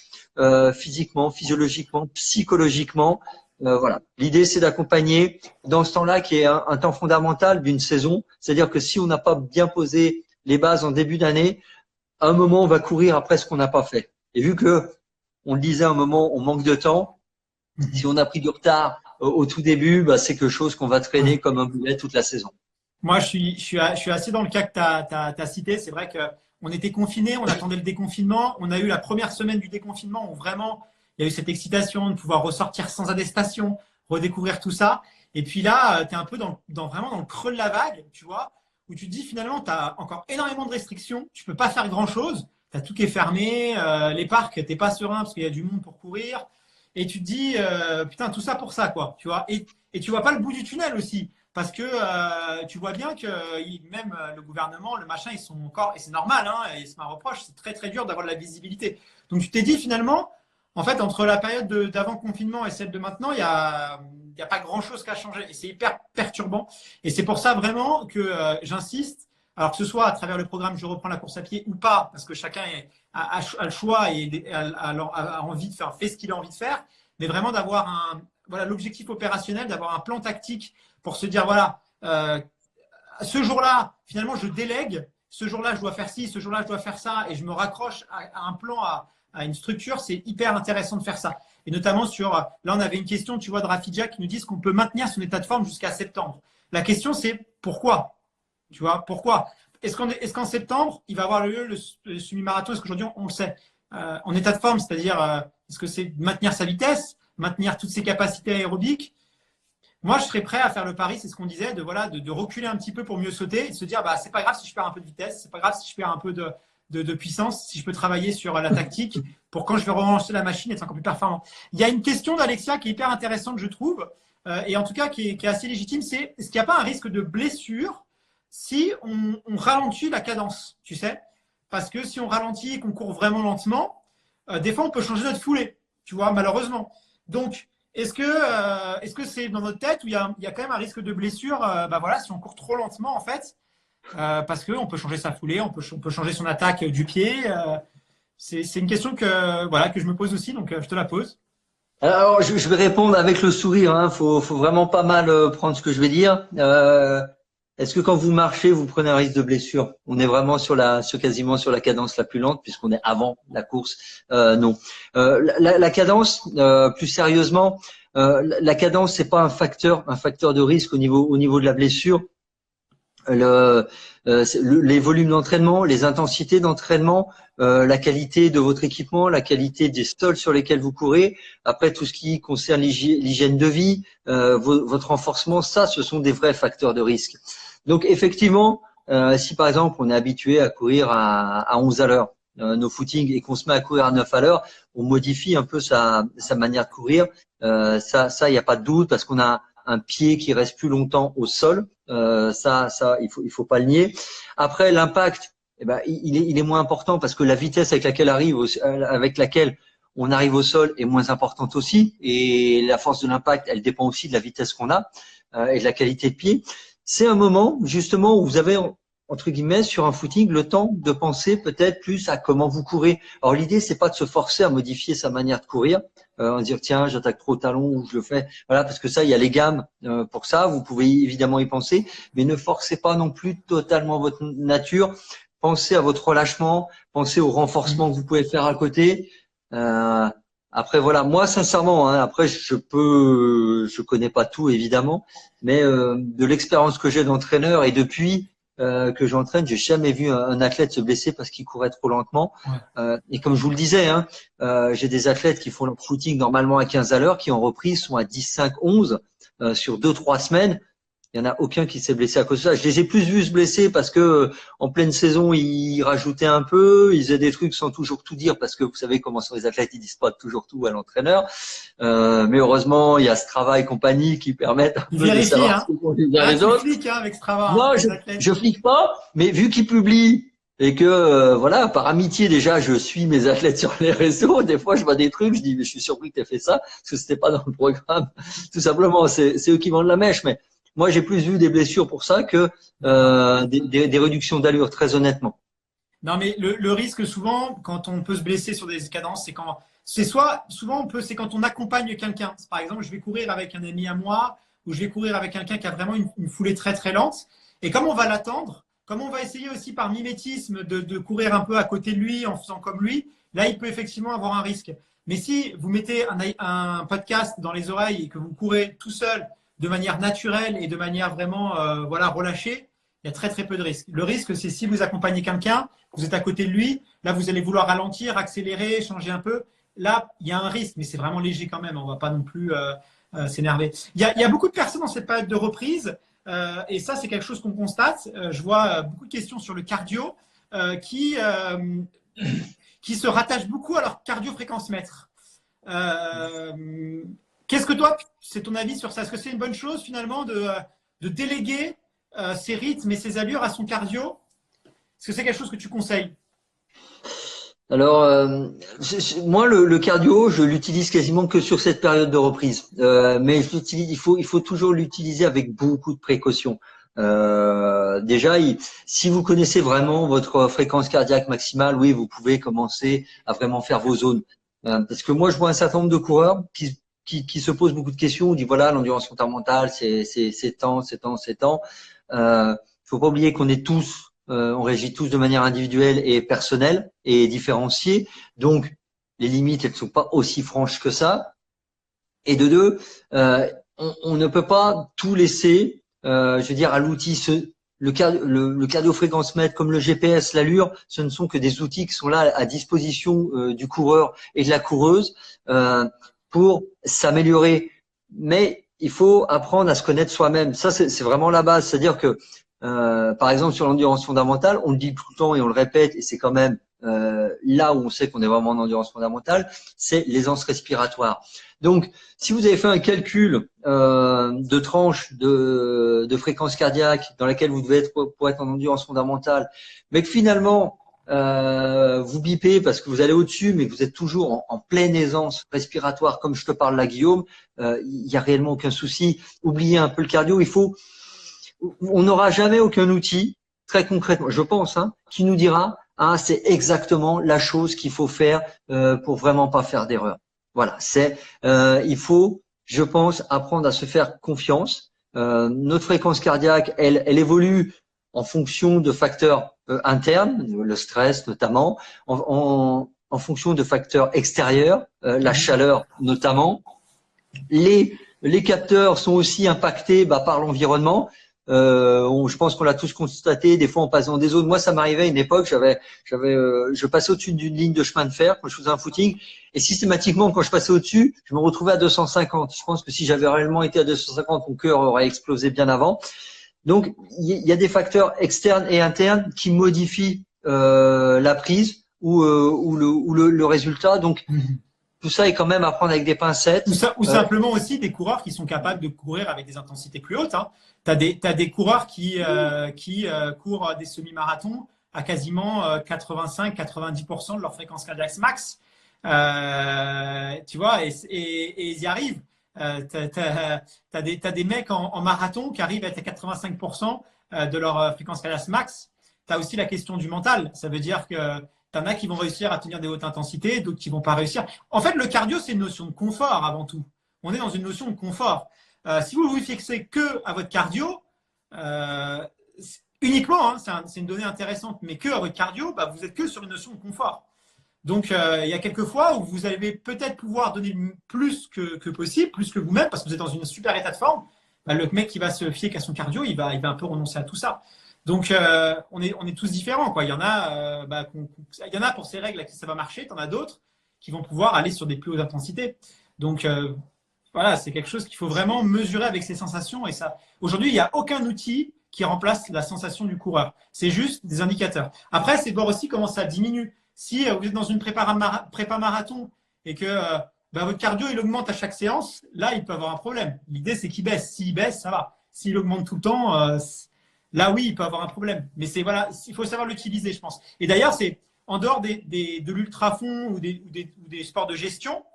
physiquement, physiologiquement, psychologiquement. Voilà. L'idée, c'est d'accompagner dans ce temps-là qui est un temps fondamental d'une saison. C'est-à-dire que si on n'a pas bien posé les bases en début d'année, à un moment, on va courir après ce qu'on n'a pas fait. Et vu que, on le disait à un moment, on manque de temps, si on a pris du retard au tout début, c'est quelque chose qu'on va traîner comme un boulet toute la saison. Moi, je suis assez dans le cas que tu as cité. C'est vrai qu'on était confinés, on attendait le déconfinement. On a eu la première semaine du déconfinement où vraiment il y a eu cette excitation de pouvoir ressortir sans attestation, redécouvrir tout ça. Et puis là, tu es un peu vraiment dans le creux de la vague, tu vois, où tu te dis finalement, tu as encore énormément de restrictions, tu peux pas faire grand-chose, tu as tout qui est fermé, les parcs, tu n'es pas serein parce qu'il y a du monde pour courir. Et tu te dis, putain, tout ça pour ça, quoi, tu vois. Et tu vois pas le bout du tunnel aussi. Parce que tu vois bien que même le gouvernement, le machin, ils sont encore, et c'est normal, hein, et c'est ma reproche, c'est très très dur d'avoir de la visibilité. Donc tu t'es dit finalement, en fait, entre la période d'avant confinement et celle de maintenant, il y a pas grand chose qui a changé. Et c'est hyper perturbant. Et c'est pour ça vraiment que j'insiste, alors que ce soit à travers le programme Je reprends la course à pied ou pas, parce que chacun a le choix et a envie de faire, fait ce qu'il a envie de faire, mais vraiment d'avoir voilà, l'objectif opérationnel, d'avoir un plan tactique pour se dire, voilà, ce jour-là, finalement, je délègue, ce jour-là, je dois faire ci, ce jour-là, je dois faire ça, et je me raccroche à un plan, à une structure, c'est hyper intéressant de faire ça. Et notamment là, on avait une question, tu vois, de Rafidja qui nous dit qu'on peut maintenir son état de forme jusqu'à septembre. La question, c'est pourquoi? Tu vois, pourquoi? Est-ce qu'en septembre, il va avoir lieu le semi-marathon? Est-ce qu'aujourd'hui, on le sait? En état de forme, c'est-à-dire, est-ce que c'est maintenir sa vitesse, maintenir toutes ses capacités aérobiques? Moi, je serais prêt à faire le pari, c'est ce qu'on disait, de reculer un petit peu pour mieux sauter et de se dire, c'est pas grave si je perds un peu de vitesse, c'est pas grave si je perds un peu de puissance, si je peux travailler sur la tactique pour quand je vais relancer la machine être encore plus performant. Il y a une question d'Alexia qui est hyper intéressante, je trouve, et en tout cas qui est assez légitime, c'est est-ce qu'il n'y a pas un risque de blessure si on ralentit la cadence, tu sais? Parce que si on ralentit et qu'on court vraiment lentement, des fois on peut changer notre foulée, tu vois, malheureusement. Donc, est-ce que c'est dans notre tête où il y a quand même un risque de blessure voilà, si on court trop lentement, en fait, parce qu'on peut changer sa foulée, on peut changer son attaque du pied. C'est une question que je me pose aussi, donc je te la pose. Alors, je vais répondre avec le sourire. Hein. Faut vraiment pas mal prendre ce que je vais dire. Est-ce que quand vous marchez, vous prenez un risque de blessure? On est vraiment quasiment sur la cadence la plus lente puisqu'on est avant la course. Non. La cadence, plus sérieusement, la cadence c'est pas un facteur de risque au niveau de la blessure. Les volumes d'entraînement, les intensités d'entraînement, la qualité de votre équipement, la qualité des sols sur lesquels vous courez, après tout ce qui concerne l'hygiène de vie, votre renforcement, ça, ce sont des vrais facteurs de risque. Donc effectivement, si par exemple on est habitué à courir à 11 à l'heure, nos footings, et qu'on se met à courir à 9 à l'heure, on modifie un peu sa manière de courir. Ça, il n'y a pas de doute parce qu'on a un pied qui reste plus longtemps au sol. Ça, il faut pas le nier. Après, l'impact, il est moins important parce que la vitesse avec laquelle on arrive au sol est moins importante aussi. Et la force de l'impact, elle dépend aussi de la vitesse qu'on a et de la qualité de pied. C'est un moment justement où vous avez entre guillemets sur un footing le temps de penser peut-être plus à comment vous courez. Alors l'idée c'est pas de se forcer à modifier sa manière de courir, en dire tiens j'attaque trop au talon ou je le fais, voilà parce que ça il y a les gammes pour ça. Vous pouvez évidemment y penser, mais ne forcez pas non plus totalement votre nature. Pensez à votre relâchement, pensez au renforcement que vous pouvez faire à côté. Après voilà, moi sincèrement, hein, après je connais pas tout évidemment, mais de l'expérience que j'ai d'entraîneur et depuis que j'entraîne, j'ai jamais vu un athlète se blesser parce qu'il courait trop lentement. Ouais. Et comme je vous le disais, hein, j'ai des athlètes qui font leur footing normalement à 15 à l'heure, qui en reprise sont à 10, 5, 11 sur 2-3 semaines. Il n'y en a aucun qui s'est blessé à cause de ça. Je les ai plus vus se blesser parce que en pleine saison, ils rajoutaient un peu, ils faisaient des trucs sans toujours tout dire parce que vous savez comment sont les athlètes, ils disent pas toujours tout à l'entraîneur. Mais heureusement, il y a Strava et compagnie qui permettent un peu de savoir Hein. ce qu'on dit les Tu autres. fliques, hein, avec Strava. Moi, Les athlètes. je flique pas, mais vu qu'ils publient et que voilà, par amitié déjà, je suis mes athlètes sur les réseaux. Des fois, je vois des trucs, je dis mais je suis surpris que tu aies fait ça parce que c'était pas dans le programme. Tout simplement, c'est eux qui vendent la mèche, mais moi, j'ai plus vu des blessures pour ça que des réductions d'allure, très honnêtement. Non, mais le risque souvent, quand on peut se blesser sur des cadences, c'est quand on accompagne quelqu'un. Par exemple, je vais courir avec un ami à moi ou je vais courir avec quelqu'un qui a vraiment une foulée très très lente. Et comme on va l'attendre, comme on va essayer aussi par mimétisme de courir un peu à côté de lui en faisant comme lui, là, il peut effectivement avoir un risque. Mais si vous mettez un podcast dans les oreilles et que vous courez tout seul de manière naturelle et de manière vraiment voilà, relâchée, il y a très très peu de risques. Le risque, c'est si vous accompagnez quelqu'un, vous êtes à côté de lui, là vous allez vouloir ralentir, accélérer, changer un peu. Là, il y a un risque, mais c'est vraiment léger quand même. On ne va pas non plus s'énerver. Il y a beaucoup de personnes dans cette période de reprise, et ça c'est quelque chose qu'on constate. Je vois beaucoup de questions sur le cardio qui se rattachent beaucoup à leur cardio-fréquence mètre. Qu'est-ce que toi, c'est ton avis sur ça? Est-ce que c'est une bonne chose finalement de déléguer ses rythmes et ses allures à son cardio? Est-ce que c'est quelque chose que tu conseilles? Alors, moi, le cardio, je l'utilise quasiment que sur cette période de reprise. Mais il faut toujours l'utiliser avec beaucoup de précautions. Déjà, si vous connaissez vraiment votre fréquence cardiaque maximale, oui, vous pouvez commencer à vraiment faire vos zones. Parce que moi, je vois un certain nombre de coureurs qui se posent beaucoup de questions. On dit voilà, l'endurance fondamentale, c'est temps, c'est temps, c'est temps. Faut pas oublier qu'on est tous on régit tous de manière individuelle et personnelle et différenciée. Donc, les limites, elles ne sont pas aussi franches que ça. Et de deux, on ne peut pas tout laisser, je veux dire, à l'outil. Le cardio-fréquence mètre, comme le GPS, l'allure, ce ne sont que des outils qui sont là à disposition du coureur et de la coureuse pour s'améliorer. Mais il faut apprendre à se connaître soi-même. Ça, c'est vraiment la base. C'est-à-dire que par exemple, sur l'endurance fondamentale, on le dit tout le temps et on le répète, et c'est quand même là où on sait qu'on est vraiment en endurance fondamentale, c'est l'aisance respiratoire. Donc, si vous avez fait un calcul de tranche de fréquence cardiaque dans laquelle vous devez être pour être en endurance fondamentale, mais que finalement vous bipez parce que vous allez au-dessus, mais que vous êtes toujours en pleine aisance respiratoire, comme je te parle là, Guillaume, il n'y a réellement aucun souci. Oubliez un peu le cardio, on n'aura jamais aucun outil, très concrètement, je pense, hein, qui nous dira c'est exactement la chose qu'il faut faire pour vraiment pas faire d'erreur. Voilà, il faut, je pense, apprendre à se faire confiance. Notre fréquence cardiaque, elle évolue en fonction de facteurs internes, le stress notamment, en fonction de facteurs extérieurs, la chaleur notamment. Les capteurs sont aussi impactés par l'environnement. Je pense qu'on l'a tous constaté. Des fois, on passe dans des zones. Moi, ça m'arrivait à une époque. Je passais au-dessus d'une ligne de chemin de fer quand je faisais un footing, et systématiquement, quand je passais au-dessus, je me retrouvais à 250. Je pense que si j'avais réellement été à 250, mon cœur aurait explosé bien avant. Donc, il y a des facteurs externes et internes qui modifient la prise ou le résultat. Donc, tout ça est quand même à prendre avec des pincettes. Ou simplement aussi des coureurs qui sont capables de courir avec des intensités plus hautes. Hein. Tu as des coureurs qui courent des semi-marathons à quasiment 85-90% de leur fréquence cardiaque max. Tu vois, et ils y arrivent. T'as des mecs en marathon qui arrivent à être à 85% de leur fréquence cardiaque max. Tu as aussi la question du mental. Ça veut dire que t'en as qui vont réussir à tenir des hautes intensités, d'autres qui vont pas réussir. En fait, le cardio, c'est une notion de confort avant tout. On est dans une notion de confort. Si vous vous fixez que à votre cardio, euh, uniquement, hein, c'est une donnée intéressante, mais que à votre cardio, bah, vous êtes que sur une notion de confort. Donc, il y a quelques fois où vous allez peut-être pouvoir donner plus que possible, plus que vous-même, parce que vous êtes dans une super état de forme. Bah, le mec qui va se fier qu'à son cardio, il va un peu renoncer à tout ça. Donc, on est tous différents, quoi. Il y en a pour ces règles à qui ça va marcher, t'en as d'autres qui vont pouvoir aller sur des plus hautes intensités. Donc, voilà, c'est quelque chose qu'il faut vraiment mesurer avec ses sensations. Et ça, aujourd'hui, il n'y a aucun outil qui remplace la sensation du coureur. C'est juste des indicateurs. Après, c'est de voir aussi comment ça diminue. Si vous êtes dans une prépa marathon et que bah, votre cardio il augmente à chaque séance, là, il peut avoir un problème. L'idée, c'est qu'il baisse. S'il baisse, ça va. S'il augmente tout le temps, là, oui, il peut avoir un problème. Mais c'est voilà, il faut savoir l'utiliser, je pense. Et d'ailleurs, c'est en dehors de l'ultra-fond ou des sports de gestion,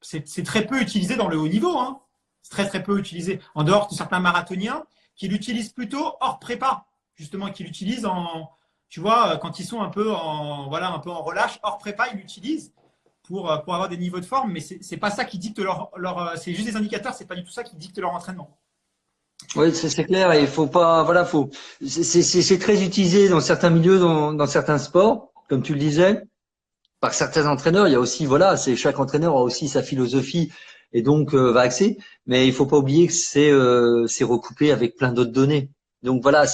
c'est très peu utilisé dans le haut niveau. Hein. C'est très, très peu utilisé. En dehors de certains marathoniens qui l'utilisent plutôt hors prépa, justement, qui l'utilisent tu vois, quand ils sont un peu un peu en relâche, hors prépa, ils l'utilisent pour avoir des niveaux de forme, mais c'est pas ça qui dicte c'est juste des indicateurs, c'est pas du tout ça qui dicte leur entraînement. Oui, c'est clair. Et il faut pas, voilà, c'est très utilisé dans certains milieux, dans certains sports, comme tu le disais, par certains entraîneurs. Il y a aussi, voilà, chaque entraîneur a aussi sa philosophie et donc va axer. Mais il faut pas oublier que c'est recoupé avec plein d'autres données. Donc voilà,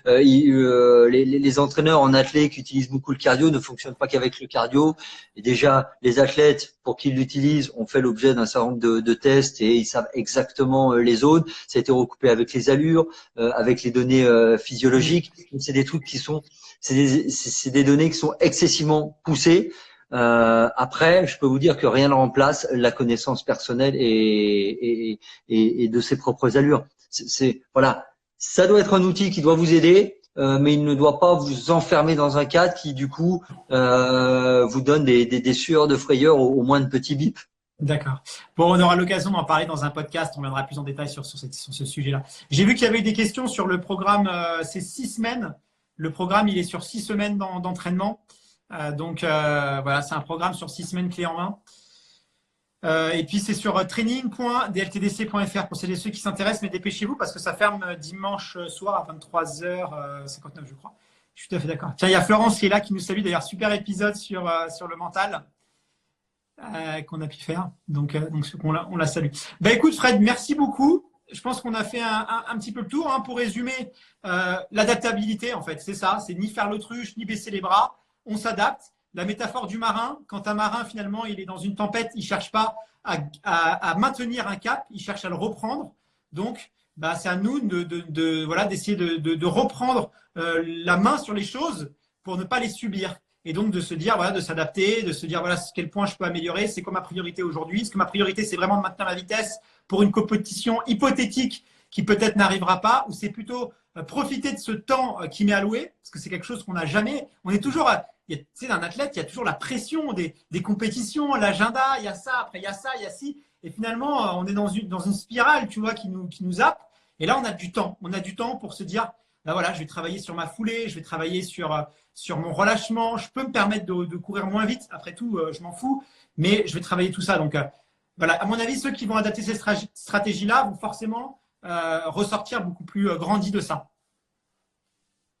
les entraîneurs en athlète qui utilisent beaucoup le cardio ne fonctionnent pas qu'avec le cardio. Et déjà, les athlètes pour qui l'utilisent ont fait l'objet d'un certain nombre de tests et ils savent exactement les zones. Ça a été recoupé avec les allures, avec les données physiologiques. C'est des trucs c'est des données qui sont excessivement poussées. Après, je peux vous dire que rien ne remplace la connaissance personnelle et de ses propres allures. Voilà. Ça doit être un outil qui doit vous aider, mais il ne doit pas vous enfermer dans un cadre qui, du coup, vous donne des sueurs de frayeur au moins de petits bips. D'accord. Bon, on aura l'occasion d'en parler dans un podcast. On viendra plus en détail sur ce sujet-là. J'ai vu qu'il y avait des questions sur le programme. C'est 6 semaines. Le programme, il est sur 6 semaines d'entraînement. Donc, voilà, c'est un programme sur 6 semaines clé en main. Et puis, c'est sur training.dltdc.fr pour celles et ceux qui s'intéressent, mais dépêchez-vous parce que ça ferme dimanche soir à 23h59, je crois. Je suis tout à fait d'accord. Tiens, il y a Florence qui est là, qui nous salue. D'ailleurs, super épisode sur le mental qu'on a pu faire. Donc on la salue. Bah, écoute, Fred, merci beaucoup. Je pense qu'on a fait un petit peu le tour. Hein, pour résumer, l'adaptabilité, en fait, c'est ça. C'est ni faire l'autruche, ni baisser les bras. On s'adapte. La métaphore du marin, quand un marin, finalement, il est dans une tempête, il ne cherche pas à maintenir un cap, il cherche à le reprendre. Donc, bah, c'est à nous d'essayer de reprendre la main sur les choses pour ne pas les subir. Et donc, de se dire, voilà, de s'adapter, de se dire, voilà, quel point je peux améliorer, c'est quoi ma priorité aujourd'hui. Est-ce que ma priorité, c'est vraiment de maintenir la vitesse pour une compétition hypothétique qui peut-être n'arrivera pas, ou c'est plutôt profiter de ce temps qui m'est alloué, parce que c'est quelque chose qu'on n'a jamais. On est toujours, tu sais, d'un athlète, il y a toujours la pression des compétitions, l'agenda, il y a ça, après il y a ça, il y a ci. Et finalement, on est dans une spirale, tu vois, qui nous zappe. Et là, on a du temps. On a du temps pour se dire, là, voilà, je vais travailler sur ma foulée, je vais travailler sur mon relâchement. Je peux me permettre de courir moins vite. Après tout, je m'en fous. Mais je vais travailler tout ça. Donc, voilà, à mon avis, ceux qui vont adapter ces stratégies-là vont forcément ressortir beaucoup plus grandis de ça.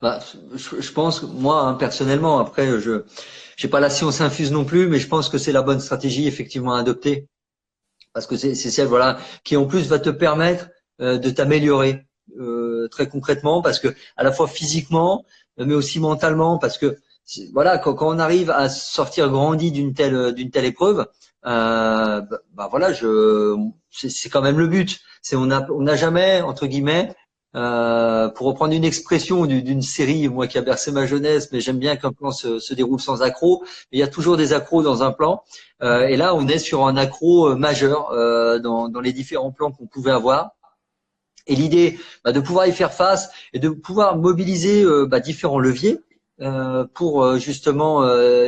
Bah, je pense, moi, hein, personnellement, après, je n'ai pas la science infuse non plus, mais je pense que c'est la bonne stratégie effectivement à adopter. Parce que c'est celle, voilà, qui en plus va te permettre de t'améliorer très concrètement, parce que à la fois physiquement, mais aussi mentalement, parce que voilà, quand on arrive à sortir grandi d'une telle épreuve, voilà, c'est quand même le but. On n'a jamais, entre guillemets, pour reprendre une expression d'une série, moi qui a bercé ma jeunesse, mais j'aime bien qu'un plan se déroule sans accroc. Il y a toujours des accros dans un plan. Et là, on est sur un accro majeur dans les différents plans qu'on pouvait avoir. Et l'idée de pouvoir y faire face et de pouvoir mobiliser différents leviers. pour justement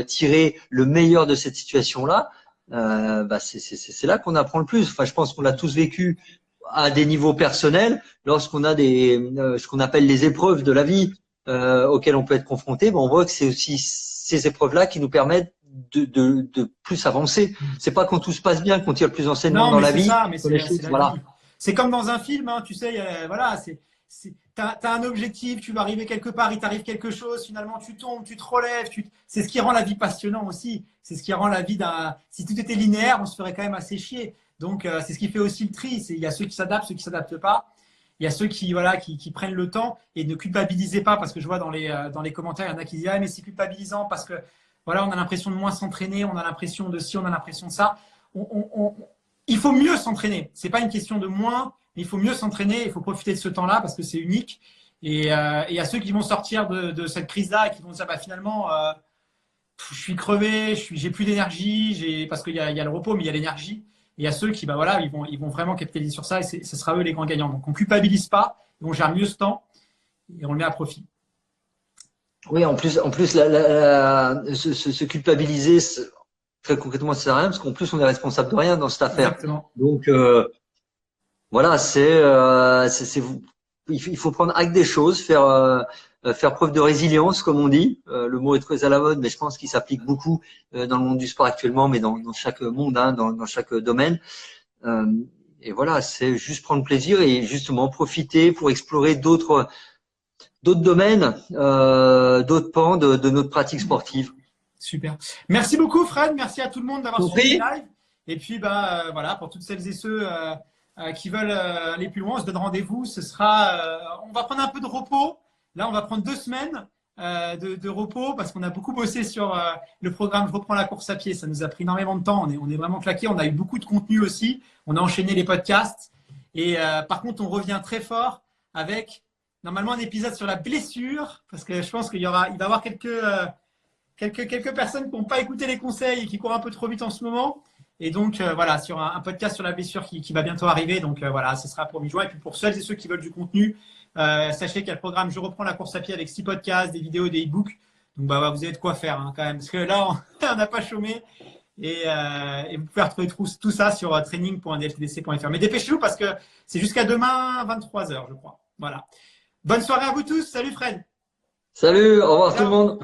tirer le meilleur de cette situation-là, c'est là qu'on apprend le plus. Enfin, je pense qu'on l'a tous vécu à des niveaux personnels. Lorsqu'on a ce qu'on appelle les épreuves de la vie auxquelles on peut être confronté, on voit que c'est aussi ces épreuves-là qui nous permettent de plus avancer. C'est pas quand tout se passe bien qu'on tire le plus d'enseignements dans la vie. Ça, mais c'est la voilà. vie. C'est comme dans un film, hein, tu sais, voilà, t'as un objectif, tu vas arriver quelque part, il t'arrive quelque chose, finalement tu tombes, tu te relèves. C'est ce qui rend la vie passionnante aussi. C'est ce qui rend la vie d'un. Si tout était linéaire, on se ferait quand même assez chier. Donc c'est ce qui fait aussi le tri. Il y a ceux qui s'adaptent, ceux qui s'adaptent pas. Il y a ceux qui prennent le temps et ne culpabilisez pas, parce que je vois dans les commentaires, il y en a qui disent ah mais c'est culpabilisant parce que voilà, on a l'impression de moins s'entraîner, on a l'impression de ci, on a l'impression de ça. Il faut mieux s'entraîner. C'est pas une question de moins, mais il faut mieux s'entraîner. Il faut profiter de ce temps-là parce que c'est unique. Et il y a ceux qui vont sortir de cette crise-là et qui vont dire finalement, je suis crevé, j'ai plus d'énergie, parce qu'il y a le repos, mais il y a l'énergie. Et il y a ceux qui, ils vont vraiment capitaliser sur ça et ce sera eux les grands gagnants. Donc on culpabilise pas, on gère mieux ce temps et on le met à profit. Oui, en plus, se culpabiliser, très concrètement, ça sert à rien parce qu'en plus, on est responsable de rien dans cette affaire. Exactement. Donc, voilà, il faut prendre acte des choses, faire preuve de résilience, comme on dit. Le mot est très à la mode, mais je pense qu'il s'applique beaucoup dans le monde du sport actuellement, mais dans chaque monde, hein, dans chaque domaine. Et voilà, c'est juste prendre plaisir et justement profiter pour explorer d'autres domaines, d'autres pans de notre pratique sportive. Super. Merci beaucoup, Fred. Merci à tout le monde d'avoir suivi le live. Et puis, voilà, pour toutes celles et ceux qui veulent aller plus loin, on se donne rendez-vous. On va prendre un peu de repos. Là, on va prendre 2 semaines de repos parce qu'on a beaucoup bossé sur le programme Je reprends la course à pied. Ça nous a pris énormément de temps. On est vraiment claqué. On a eu beaucoup de contenu aussi. On a enchaîné les podcasts. Et par contre, on revient très fort avec normalement un épisode sur la blessure parce que je pense qu'il va y avoir quelques personnes qui n'ont pas écouté les conseils et qui courent un peu trop vite en ce moment. Et donc, voilà, sur un podcast sur la blessure qui va bientôt arriver. Donc, voilà, ce sera pour mi-juin. Et puis, pour celles et ceux qui veulent du contenu, sachez qu'il y a le programme Je reprends la course à pied avec 6 podcasts, des vidéos, des e-books. Donc, vous avez de quoi faire quand même. Parce que là, on n'a pas chômé. Et vous pouvez retrouver tout ça sur training.dftdc.fr. Mais dépêchez-vous parce que c'est jusqu'à demain, 23h, je crois. Voilà. Bonne soirée à vous tous. Salut Fred. Salut, au revoir tout le monde.